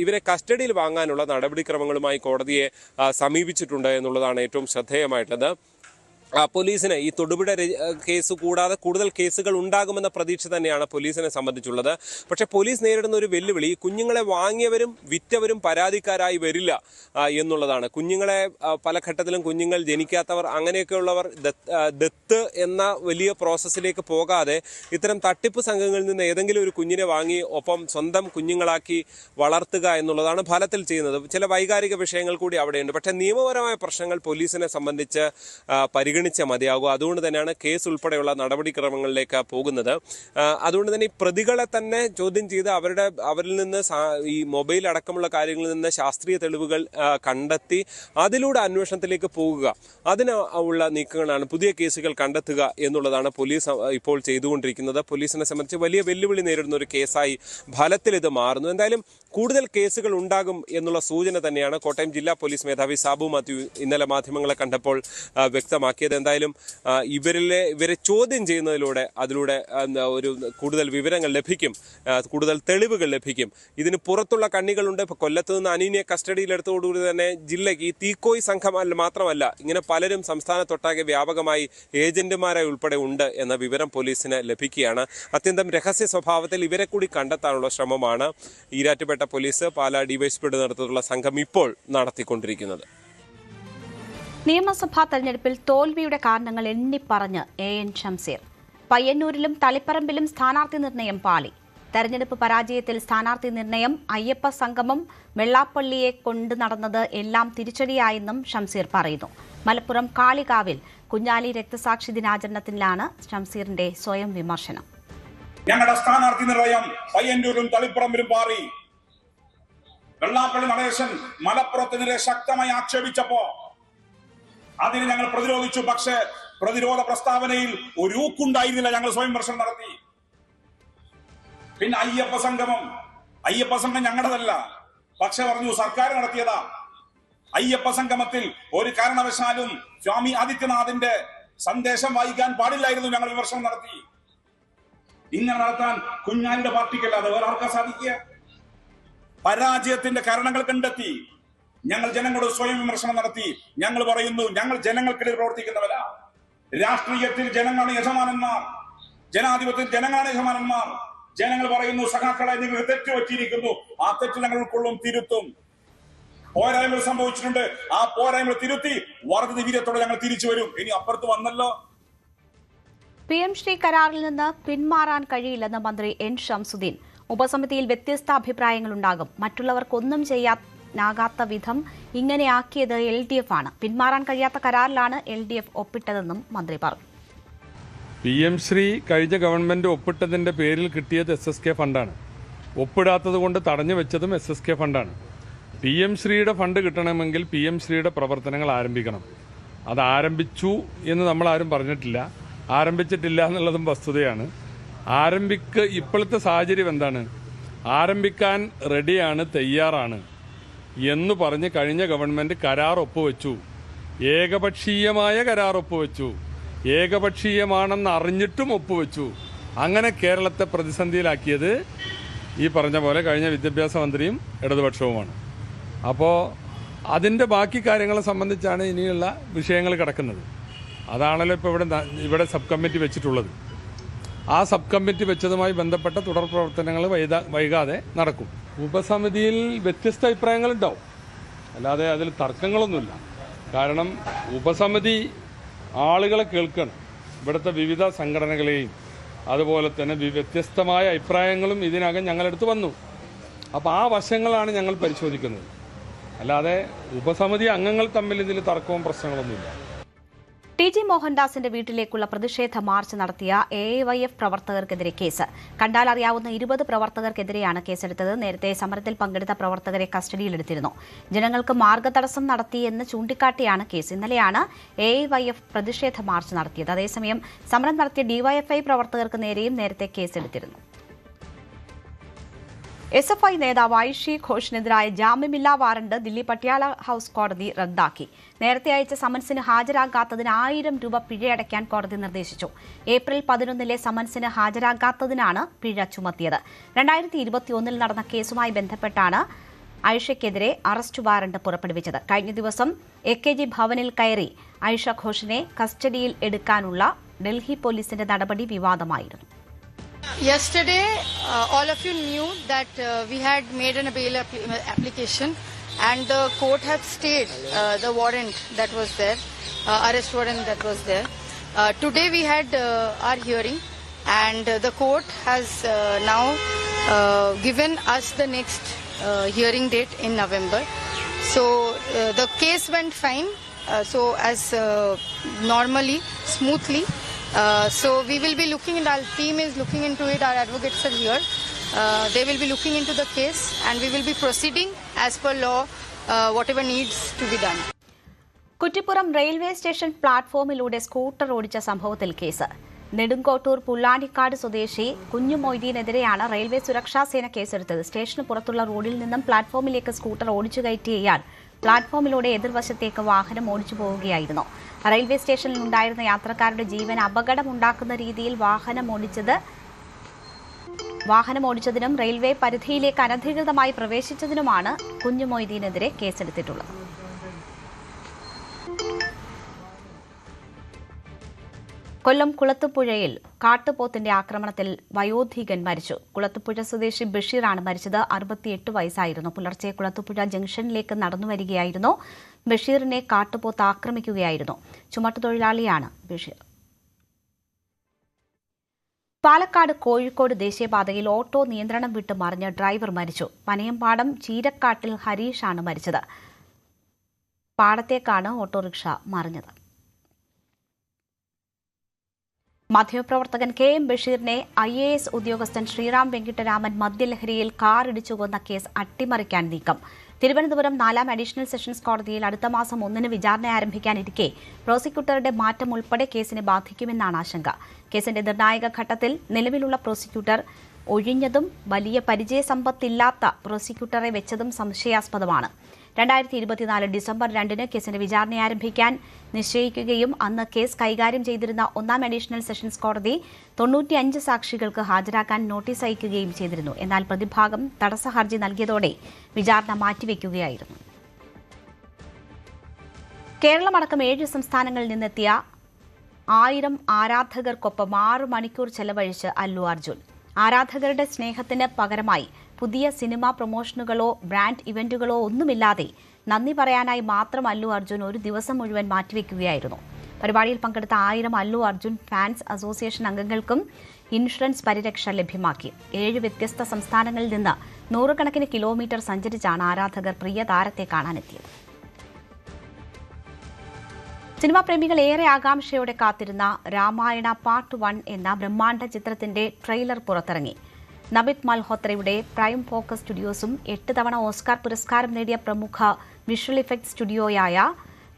ഇവരെ കസ്റ്റഡിയിൽ വാങ്ങാനുള്ള നടപടിക്രമങ്ങളുമായി കോടതിയെ സമീപിച്ചിട്ടുണ്ട് എന്നുള്ളതാണ് ഏറ്റവും ശ്രദ്ധേയമായിട്ടുള്ളത്. പോലീസിന് ഈ തൊടുപുഴ കേസ് കൂടാതെ കൂടുതൽ കേസുകൾ ഉണ്ടാകുമെന്ന പ്രതീക്ഷ തന്നെയാണ് പോലീസിനെ സംബന്ധിച്ചുള്ളത്. പക്ഷേ പോലീസ് നേരിടുന്ന ഒരു വെല്ലുവിളി കുഞ്ഞുങ്ങളെ വാങ്ങിയവരും വിറ്റവരും പരാതിക്കാരായി വരില്ല എന്നുള്ളതാണ്. കുഞ്ഞുങ്ങളെ പല ഘട്ടത്തിലും കുഞ്ഞുങ്ങൾ ജനിക്കാത്തവർ അങ്ങനെയൊക്കെയുള്ളവർ ദത്ത് എന്ന വലിയ പ്രോസസ്സിലേക്ക് പോകാതെ ഇത്തരം തട്ടിപ്പ് സംഘങ്ങളിൽ നിന്ന് ഏതെങ്കിലും ഒരു കുഞ്ഞിനെ വാങ്ങി ഒപ്പം സ്വന്തം കുഞ്ഞുങ്ങളാക്കി വളർത്തുക എന്നുള്ളതാണ് ഫലത്തിൽ ചെയ്യുന്നത്. ചില വൈകാരിക വിഷയങ്ങൾ കൂടി അവിടെയുണ്ട്. പക്ഷേ നിയമപരമായ പ്രശ്നങ്ങൾ പോലീസിനെ സംബന്ധിച്ച് പരിഗണിച്ച മതിയാകും. അതുകൊണ്ട് തന്നെയാണ് കേസ് ഉൾപ്പെടെയുള്ള നടപടിക്രമങ്ങളിലേക്ക് പോകുന്നത്. അതുകൊണ്ട് തന്നെ ഈ പ്രതികളെ തന്നെ ചോദ്യം ചെയ്ത് അവരിൽ നിന്ന് ഈ മൊബൈൽ അടക്കമുള്ള കാര്യങ്ങളിൽ നിന്ന് ശാസ്ത്രീയ തെളിവുകൾ കണ്ടെത്തി അതിലൂടെ അന്വേഷണത്തിലേക്ക് പോകുക, അതിന് ഉള്ള നീക്കങ്ങളാണ്, പുതിയ കേസുകൾ കണ്ടെത്തുക എന്നുള്ളതാണ് പോലീസ് ഇപ്പോൾ ചെയ്തുകൊണ്ടിരിക്കുന്നത്. പോലീസിനെ സംബന്ധിച്ച് വലിയ വെല്ലുവിളി നേരിടുന്ന ഒരു കേസായി ഫലത്തിൽ ഇത് മാറുന്നു. എന്തായാലും കൂടുതൽ കേസുകൾ ഉണ്ടാകും എന്നുള്ള സൂചന തന്നെയാണ് കോട്ടയം ജില്ലാ പോലീസ് മേധാവി സാബു മാത്യു ഇന്നലെ മാധ്യമങ്ങളെ കണ്ടപ്പോൾ വ്യക്തമാക്കിയത്. എന്തായാലും ഇവരെ ചോദ്യം ചെയ്യുന്നതിലൂടെ അതിലൂടെ ഒരു കൂടുതൽ വിവരങ്ങൾ ലഭിക്കും, കൂടുതൽ തെളിവുകൾ ലഭിക്കും. ഇതിന് പുറത്തുള്ള കണ്ണികളുണ്ട്. ഇപ്പോൾ കൊല്ലത്ത് നിന്ന് അനീനെ കസ്റ്റഡിയിലെടുത്തോടുകൂടി തന്നെ ജില്ലയ്ക്ക് ഈ തീക്കോയി സംഘം മാത്രമല്ല, ഇങ്ങനെ പലരും സംസ്ഥാനത്തൊട്ടാകെ വ്യാപകമായി ഏജന്റുമാരായി ഉൾപ്പെടെ ഉണ്ട് എന്ന വിവരം പോലീസിന് ലഭിക്കുകയാണ്. അത്യന്തം രഹസ്യ സ്വഭാവത്തിൽ ഇവരെ കൂടി കണ്ടെത്താനുള്ള ശ്രമമാണ് ഈരാറ്റുപേട്ട പോലീസ് പാലാ DYSPയുടെ നേതൃത്വത്തിലുള്ള സംഘം ഇപ്പോൾ നടത്തിക്കൊണ്ടിരിക്കുന്നത്. നിയമസഭാ തെരഞ്ഞെടുപ്പിൽ തോൽവിയുടെ കാരണങ്ങൾ എണ്ണിപ്പറഞ്ഞ് AN ഷംസീർ. പയ്യന്നൂരിലും തളിപ്പറമ്പിലും സ്ഥാനാർത്ഥി നിർണയം പാളി. തെരഞ്ഞെടുപ്പ് പരാജയത്തിൽ സ്ഥാനാർത്ഥി നിർണയം, അയ്യപ്പ സംഗമം, വെള്ളാപ്പള്ളിയെ കൊണ്ടു നടന്നത് എല്ലാം തിരിച്ചടിയായെന്നും ഷംസീർ പറയുന്നു. മലപ്പുറം കാളികാവിൽ കുഞ്ഞാലി രക്തസാക്ഷി ദിനാചരണത്തിലാണ് ഷംസീറിന്റെ സ്വയം വിമർശനം. ഞങ്ങളുടെ സ്ഥാനാർത്ഥി നിർണയം പയ്യന്നൂരിലും തളിപ്പറമ്പിലും പാറി. വെള്ളാപ്പള്ളി നടേശൻ മലപ്പുറത്തിനെതിരെ ശക്തമായി ആക്ഷേപിച്ചപ്പോ അതിന് ഞങ്ങൾ പ്രതിരോധിച്ചു. പക്ഷേ പ്രതിരോധ പ്രസ്താവനയിൽ ഒരു ഊക്കുണ്ടായിരുന്നില്ല. ഞങ്ങൾ സ്വയം വിമർശനം നടത്തി. പിന്നെ അയ്യപ്പ സംഘം ഞങ്ങളുടേതല്ല, പക്ഷെ പറഞ്ഞു സർക്കാർ നടത്തിയതാ. അയ്യപ്പ സംഗമത്തിൽ ഒരു കാരണവശാലും സ്വാമി ആദിത്യനാഥിന്റെ സന്ദേശം വായിക്കാൻ പാടില്ലായിരുന്നു. ഞങ്ങൾ വിമർശനം നടത്തി. ഇങ്ങനെ നടത്താൻ കുഞ്ഞാലിയുടെ പാർട്ടിക്കല്ലാതെ വേറെ ആർക്കാ സാധിക്കുക? പരാജയത്തിന്റെ കാരണങ്ങൾ കണ്ടെത്തി ഞങ്ങൾ ജനങ്ങളോട് സ്വയം വിമർശനം നടത്തി. ഞങ്ങൾ പറയുന്നു, ഞങ്ങൾ ജനങ്ങൾക്കിടയിൽ പ്രവർത്തിക്കുന്നവരാ. രാഷ്ട്രീയത്തിൽ ജനങ്ങളാണ് യജമാനന്മാർ, ജനാധിപത്യത്തിൽ ജനങ്ങളാണ് യജമാനന്മാർ. ജനങ്ങൾ പറയുന്നു, സഖാക്കളെ നിങ്ങൾ തെറ്റ് പറ്റിയിരിക്കുന്നു, ആ തെറ്റ് ഞങ്ങൾ ഉൾക്കൊള്ളും, തിരുത്തും. പോരായ്മകൾ സംഭവിച്ചിട്ടുണ്ട്, ആ പോരായ്മകൾ തിരുത്തി വർദ്ധിത വീര്യത്തോടെ ഞങ്ങൾ തിരിച്ചു വരും. ഇനി അപ്പുറത്ത് വന്നല്ലോ. PM ശ്രീ കരാറിൽ നിന്ന് പിന്മാറാൻ കഴിയില്ലെന്ന് മന്ത്രി N ഷംസുദ്ദീൻ. ഉപസമിതിയിൽ വ്യത്യസ്ത അഭിപ്രായങ്ങളുണ്ടാകും. മറ്റുള്ളവർക്കൊന്നും ചെയ്യാനാകാത്ത വിധം ഇങ്ങനെയാക്കിയത് LDF ആണ്. പിന്മാറാൻ കഴിയാത്ത കരാറിലാണ് LDF ഒപ്പിട്ടതെന്നും മന്ത്രി പറഞ്ഞു. PM ശ്രീ കഴിഞ്ഞ ഗവൺമെന്റ് ഒപ്പിട്ടതിന്റെ പേരിൽ കിട്ടിയത് SSK ഫണ്ടാണ്. ഒപ്പിടാത്തത് കൊണ്ട് തടഞ്ഞു വെച്ചതും SSK ഫണ്ടാണ്. PM ശ്രീയുടെ ഫണ്ട് കിട്ടണമെങ്കിൽ PM ശ്രീയുടെ പ്രവർത്തനങ്ങൾ ആരംഭിക്കണം. അത് ആരംഭിച്ചു എന്ന് നമ്മളാരും പറഞ്ഞിട്ടില്ല, ആരംഭിച്ചിട്ടില്ല എന്നുള്ളതും വസ്തുതയാണ്. ഇപ്പോഴത്തെ സാഹചര്യം എന്താണ്? ആരംഭിക്കാൻ റെഡിയാണ്, തയ്യാറാണ് എന്ന് പറഞ്ഞ് കഴിഞ്ഞ ഗവൺമെന്റ് കരാർ ഒപ്പുവെച്ചു. ഏകപക്ഷീയമായ കരാർ ഒപ്പുവെച്ചു. ഏകപക്ഷീയമാണെന്ന് അറിഞ്ഞിട്ടും ഒപ്പുവെച്ചു. അങ്ങനെ കേരളത്തെ പ്രതിസന്ധിയിലാക്കിയത് ഈ പറഞ്ഞ പോലെ കഴിഞ്ഞ വിദ്യാഭ്യാസ മന്ത്രിയും ഇടതുപക്ഷവുമാണ്. അപ്പോൾ അതിൻ്റെ ബാക്കി കാര്യങ്ങളെ സംബന്ധിച്ചാണ് ഇനിയുള്ള വിഷയങ്ങൾ കിടക്കുന്നത്. അതാണല്ലോ ഇപ്പോൾ ഇവിടെ സബ് കമ്മിറ്റി വെച്ചിട്ടുള്ളത്. ആ സബ് കമ്മിറ്റി വെച്ചതുമായി ബന്ധപ്പെട്ട തുടർ പ്രവർത്തനങ്ങൾ വൈകാതെ നടക്കും. ഉപസമിതിയിൽ വ്യത്യസ്ത അഭിപ്രായങ്ങളുണ്ടാവും, അല്ലാതെ അതിൽ തർക്കങ്ങളൊന്നുമില്ല. കാരണം ഉപസമിതി ആളുകളെ കേൾക്കണം, ഇവിടുത്തെ വിവിധ സംഘടനകളെയും അതുപോലെ തന്നെ വ്യത്യസ്തമായ അഭിപ്രായങ്ങളും ഇതിനകം ഞങ്ങളെടുത്ത് വന്നു. അപ്പോൾ ആ വശങ്ങളാണ് ഞങ്ങൾ പരിശോധിക്കുന്നത്, അല്ലാതെ ഉപസമിതി അംഗങ്ങൾ തമ്മിൽ ഇതിൽ തർക്കവും പ്രശ്നങ്ങളൊന്നുമില്ല. ടി.ജി. മോഹൻദാസിന്റെ വീട്ടിലേക്കുള്ള പ്രതിഷേധ മാർച്ച് നടത്തിയ AIYF പ്രവർത്തകർക്കെതിരെ കേസ്. കണ്ടാലറിയാവുന്ന 20 പ്രവർത്തകർക്കെതിരെയാണ് കേസെടുത്തത്. നേരത്തെ സമരത്തിൽ പങ്കെടുത്ത പ്രവർത്തകരെ കസ്റ്റഡിയിലെടുത്തിരുന്നു. ജനങ്ങൾക്ക് മാർഗതടസ്സം നടത്തിയെന്ന് ചൂണ്ടിക്കാട്ടിയാണ് കേസ്. ഇന്നലെയാണ് AIYF പ്രതിഷേധ മാർച്ച് നടത്തിയത്. അതേസമയം സമരം നടത്തിയ DYFI പ്രവർത്തകർക്ക് നേരെയും നേരത്തെ കേസെടുത്തിരുന്നു. SFI നേതാവ് ഐഷി ഘോഷിനെതിരായ ജാമ്യമില്ലാ വാറണ്ട് ദില്ലി പട്യാല ഹൌസ് കോടതി റദ്ദാക്കി. നേരത്തെ അയച്ച സമൻസിന് ഹാജരാകാത്തതിന് 1000 രൂപ പിഴയടയ്ക്കാൻ കോടതി നിർദ്ദേശിച്ചു. ഏപ്രിൽ 11 സമൻസിന് ഹാജരാകാത്തതിനാണ് പിഴ ചുമത്തിയത്. 2021 നടന്ന കേസുമായി ബന്ധപ്പെട്ടാണ് ഐഷയ്ക്കെതിരെ അറസ്റ്റ് വാറണ്ട് പുറപ്പെടുവിച്ചത്. കഴിഞ്ഞ ദിവസം AKG ഭവനിൽ കയറി ഐഷ ഘോഷിനെ കസ്റ്റഡിയിൽ എടുക്കാനുള്ള ഡൽഹി പോലീസിന്റെ നടപടി വിവാദമായിരുന്നു. Yesterday, all of you knew that we had made a bail application and the court had stayed the warrant that was there, arrest warrant that was there. Today we had our hearing and the court has now given us the next hearing date in November. So the case went fine, so as normally, smoothly. So we will be looking, and our team is looking into it, our advocates are here. They will be looking into the case and we will be proceeding as per law, whatever needs to be done. Kuttippuram railway station പ്ലാറ്റ്ഫോമിലൂടെ സ്കൂട്ടർ ഓടിച്ച സംഭവത്തിൽ കേസ്. നെടുങ്കോട്ടൂർ പുല്ലാനിക്കാട് സ്വദേശി കുഞ്ഞു മൊയ്തീനെതിരെയാണ് റെയിൽവേ സുരക്ഷാ സേന കേസെടുത്തത്. സ്റ്റേഷന് പുറത്തുള്ള റോഡിൽ നിന്നും പ്ലാറ്റ്ഫോമിലേക്ക് സ്കൂട്ടർ ഓടിച്ചു കയറ്റിയ ഇയാൾ പ്ലാറ്റ്ഫോമിലൂടെ എതിർവശത്തേക്ക് വാഹനം ഓടിച്ചു പോവുകയായിരുന്നു. റെയിൽവേ സ്റ്റേഷനിൽ ഉണ്ടായിരുന്ന യാത്രക്കാരുടെ ജീവൻ അപകടമുണ്ടാക്കുന്ന രീതിയിൽ വാഹനമോടിച്ചതിനും റെയിൽവേ പരിധിയിലേക്ക് അനധികൃതമായി പ്രവേശിച്ചതിനുമാണ് കുഞ്ഞു മൊയ്തീനെതിരെ കേസെടുത്തിട്ടുള്ളത്. കൊല്ലം കുളത്തുപുഴയിൽ കാട്ടുപോത്തിന്റെ ആക്രമണത്തിൽ വയോധികൻ മരിച്ചു. കുളത്തുപുഴ സ്വദേശി ബഷീറാണ് മരിച്ചത്. 68 വയസ്സായിരുന്നു. പുലർച്ചെ കുളത്തുപുഴ ജംഗ്ഷനിലേക്ക് നടന്നുവരികയായിരുന്നു. ബഷീറിനെ കാട്ടുപോത്ത് ആക്രമിക്കുകയായിരുന്നു. ചുമട്ടുതൊഴിലാളിയാണ് ബഷീർ. പാലക്കാട് കോഴിക്കോട് ദേശീയപാതയിൽ ഓട്ടോ നിയന്ത്രണം വിട്ട് മറിഞ്ഞ് ഡ്രൈവർ മരിച്ചു. പനയമ്പാടം ചീരക്കാട്ടിൽ ഹരീഷാണ് മരിച്ചത്. പാടത്തേക്കാണ് ഓട്ടോറിക്ഷ മറിഞ്ഞത്. മാധ്യമപ്രവർത്തകൻ KM ബഷീറിനെ IAS ഉദ്യോഗസ്ഥൻ ശ്രീറാം വെങ്കിട്ടരാമൻ മദ്യലഹരിയിൽ കാർ ഇടിച്ചു കൊന്ന കേസ് അട്ടിമറിക്കാൻ നീക്കം. തിരുവനന്തപുരം 4ാം അഡീഷണൽ സെഷൻസ് കോടതിയിൽ അടുത്ത മാസം 1 വിചാരണ ആരംഭിക്കാനിരിക്കെ പ്രോസിക്യൂട്ടറുടെ മാറ്റം ഉൾപ്പെടെ കേസിനെ ബാധിക്കുമെന്നാണ് ആശങ്ക. കേസിന്റെ നിർണായക ഘട്ടത്തിൽ നിലവിലുള്ള പ്രോസിക്യൂട്ടർ ഒഴിഞ്ഞതും വലിയ പരിചയസമ്പത്തില്ലാത്ത പ്രോസിക്യൂട്ടറെ വെച്ചതും സംശയാസ്പദമാണ്. 2024 ഡിസംബർ 2 കേസിന്റെ വിചാരണ ആരംഭിക്കാൻ നിശ്ചയിക്കുകയും അന്ന് കേസ് കൈകാര്യം ചെയ്തിരുന്ന 1ാം അഡീഷണൽ സെഷൻസ് കോടതി 95 സാക്ഷികൾക്ക് ഹാജരാക്കാൻ നോട്ടീസ് അയക്കുകയും ചെയ്തിരുന്നു. എന്നാൽ പ്രതിഭാഗം തടസ്സ ഹർജി നൽകിയതോടെ വിചാരണ മാറ്റിവെക്കുകയായിരുന്നു. കേരളമടക്കം 7 സംസ്ഥാനങ്ങളിൽ നിന്നെത്തിയ 1000 ആരാധകർക്കൊപ്പം 6 മണിക്കൂർ ചെലവഴിച്ച് അല്ലു അർജുൻ. ആരാധകരുടെ സ്നേഹത്തിന് പകരമായി പുതിയ സിനിമാ പ്രൊമോഷനുകളോ ബ്രാൻഡ് ഇവന്റുകളോ ഒന്നുമില്ലാതെ നന്ദി പറയാനായി മാത്രം അല്ലു അർജുൻ ഒരു ദിവസം മുഴുവൻ മാറ്റിവെക്കുകയായിരുന്നു. പരിപാടിയിൽ പങ്കെടുത്ത 1000 അല്ലു അർജുൻ ഫാൻസ് അസോസിയേഷൻ അംഗങ്ങൾക്കും ഇൻഷുറൻസ് പരിരക്ഷ ലഭ്യമാക്കി. 7 വ്യത്യസ്ത സംസ്ഥാനങ്ങളിൽ നിന്ന് 100 കണക്കിന് കിലോമീറ്റർ സഞ്ചരിച്ചാണ് ആരാധകർ പ്രിയ താരത്തെ കാണാനെത്തിയത്. സിനിമാ പ്രേമികൾ ഏറെ ആകാംക്ഷയോടെ കാത്തിരുന്ന രാമായണ പാർട്ട് 1 എന്ന ബ്രഹ്മാണ്ഡ ചിത്രത്തിന്റെ ട്രെയിലർ പുറത്തിറങ്ങി. നബിത് മൽഹോത്രയുടെ പ്രൈം ഫോക്കസ് സ്റ്റുഡിയോസും 8 തവണ ഓസ്കാർ പുരസ്കാരം നേടിയ പ്രമുഖ വിഷ്വൽ ഇഫക്ട് സ്റ്റുഡിയോയായ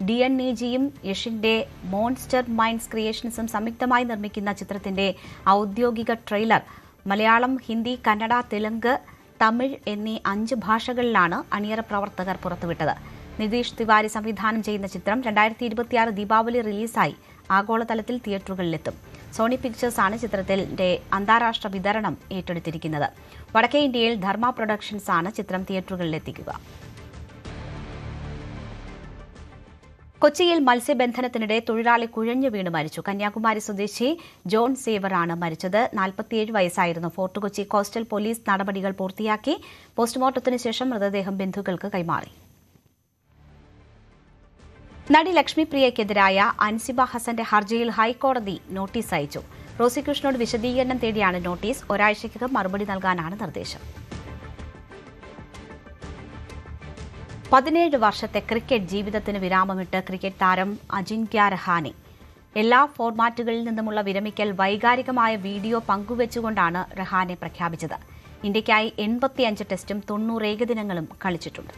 DNEGയും യഷിന്റെ മോൺസ്റ്റർ മൈൻഡ്സ് ക്രിയേഷൻസും സംയുക്തമായി നിർമ്മിക്കുന്ന ചിത്രത്തിന്റെ ഔദ്യോഗിക ട്രെയിലർ മലയാളം, ഹിന്ദി, കന്നഡ, തെലുങ്ക്, തമിഴ് എന്നീ 5 ഭാഷകളിലാണ് അണിയറ പ്രവർത്തകർ പുറത്തുവിട്ടത്. നിതീഷ് തിവാരി സംവിധാനം ചെയ്യുന്ന ചിത്രം 2026 ദീപാവലി റിലീസായി ആഗോളതലത്തിൽ തിയേറ്ററുകളിലെത്തും. സോണി പിക്ചേഴ്സാണ് ചിത്രത്തിന്റെ അന്താരാഷ്ട്ര വിതരണം ഏറ്റെടുത്തിരിക്കുന്നത്. വടക്കേ ഇന്ത്യയിൽ ധർമ്മ പ്രൊഡക്ഷൻസ് ആണ് ചിത്രം തിയേറ്ററുകളിലെത്തിക്കുക. കൊച്ചിയിൽ മത്സ്യബന്ധനത്തിനിടെ തൊഴിലാളി കുഴഞ്ഞു വീണ് മരിച്ചു. കന്യാകുമാരി സ്വദേശി ജോൺ സേവറാണ് മരിച്ചത്. 47 വയസ്സായിരുന്നു. ഫോർട്ട് കൊച്ചി കോസ്റ്റൽ പോലീസ് നടപടികൾ പൂർത്തിയാക്കി. പോസ്റ്റ്മോർട്ടത്തിന് ശേഷം മൃതദേഹം ബന്ധുക്കൾക്ക് കൈമാറി. നടി ലക്ഷ്മിപ്രിയയ്ക്കെതിരായ അൻസിബ ഹസന്റെ ഹർജിയിൽ ഹൈക്കോടതി നോട്ടീസ് അയച്ചു. പ്രോസിക്യൂഷനോട് വിശദീകരണം തേടിയാണ് നോട്ടീസ്. ഒരാഴ്ചയ്ക്കകം മറുപടി നൽകാനാണ് നിർദ്ദേശം. 17 വർഷത്തെ ക്രിക്കറ്റ് ജീവിതത്തിന് വിരാമമിട്ട് ക്രിക്കറ്റ് താരം അജിങ്ക്യ രഹാനെ. എല്ലാ ഫോർമാറ്റുകളിൽ നിന്നുമുള്ള വിരമിക്കൽ വൈകാരികമായ വീഡിയോ പങ്കുവച്ചുകൊണ്ടാണ് രഹാനെ പ്രഖ്യാപിച്ചത്. ഇന്ത്യയ്ക്കായി 85 ടെസ്റ്റും 90 ഏകദിനങ്ങളും കളിച്ചിട്ടുണ്ട്.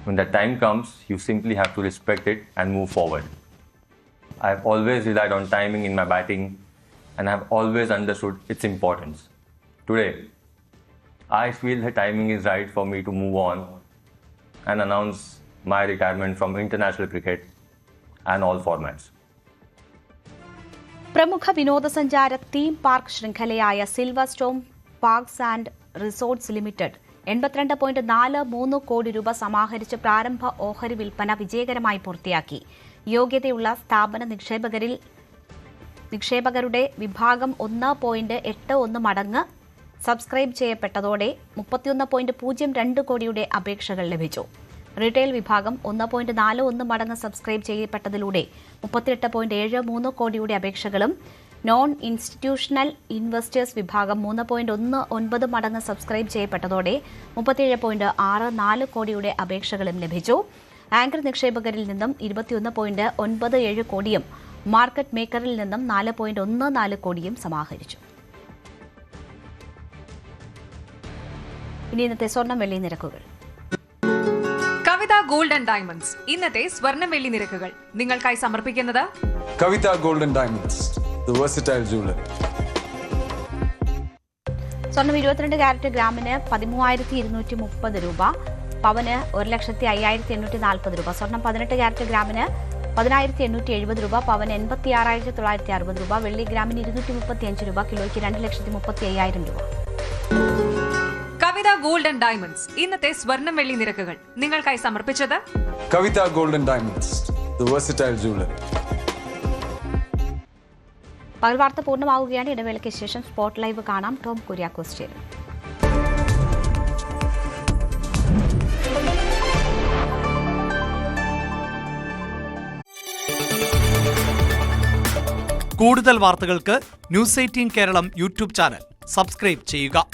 When that time comes, you simply have to respect it and move forward. I've always relied on timing in my batting and I've always understood its importance. Today, I feel the timing is right for me to move on and announce my retirement from international cricket and all formats. പ്രമുഖ വിനോദസഞ്ചാര തീം പാർക്ക് ശൃംഖലയായ silver storm parks and resorts limited 82.43 കോടി രൂപ സമാഹരിച്ച് പ്രാരംഭ ഓഹരി വിൽപ്പന വിജയകരമായി പൂർത്തിയാക്കി. യോഗ്യതയുള്ള സ്ഥാപന നിക്ഷേപകരുടെ വിഭാഗം 1.81 മടങ്ങ് സബ്സ്ക്രൈബ് ചെയ്യപ്പെട്ടതോടെ 31.02 കോടിയുടെ അപേക്ഷകൾ ലഭിച്ചു. റീറ്റെയിൽ വിഭാഗം 1.41 മടങ്ങ് സബ്സ്ക്രൈബ് ചെയ്യപ്പെട്ടതിലൂടെ 38.73 കോടിയുടെ അപേക്ഷകളും നോൺ ഇൻസ്റ്റിറ്റ്യൂഷണൽ ഇൻവെസ്റ്റേഴ്സ് വിഭാഗം 3.19 മടങ്ങ് സബ്സ്ക്രൈബ് ചെയ്യപ്പെട്ടതോടെ 37.64 കോടിയുടെ അപേക്ഷകളും ലഭിച്ചു. ആങ്കർ നിക്ഷേപകരിൽ നിന്നും 21.97 കോടിയും മാർക്കറ്റ് മേക്കറിൽ നിന്നും 4.14 കോടിയും സമാഹരിച്ചു. ഇനി ഇന്നത്തെ സ്വർണം വെള്ളി നിരക്കുകൾ. കവിത ഗോൾഡ് ആൻഡ് ഡയമണ്ട്സ് ഇന്നത്തെ സ്വർണം വെള്ളി നിരക്കുകൾ നിങ്ങൾക്കായി സമർപ്പിക്കുന്നത് Kavitha gold and diamonds, the versatile jeweler. സ്വർണം 22 കാരറ്റ് ഗ്രാമിന് 13,230 രൂപ, പവന് 1,05,840 രൂപ. സ്വർണം 18 കാരറ്റ് ഗ്രാമിന് 10,870 രൂപ, പവന് 86,960 രൂപ. വെള്ളി ഗ്രാമിന് 235 രൂപ, കിലോയ്ക്ക് 2,35,000 രൂപ. കവിത ഗോൾഡ് ആൻഡ് ഡയമണ്ട്സ് ഇന്നത്തെ സ്വർണം വെള്ളി നിരക്കുകൾ നിങ്ങൾക്കായി സമർപ്പിച്ചത് Kavitha gold and diamonds, the versatile jeweler. പകൽ വാർത്ത പൂർണ്ണമാവുകയാണ്. ഇടവേളയ്ക്ക് ശേഷം സ്പോട്ട് ലൈവ് കാണാം. ടോം കുര്യാക്കോസ് ചേരും. കൂടുതൽ വാർത്തകൾക്ക് news 18 Keralam YouTube channel subscribe ചെയ്യുക.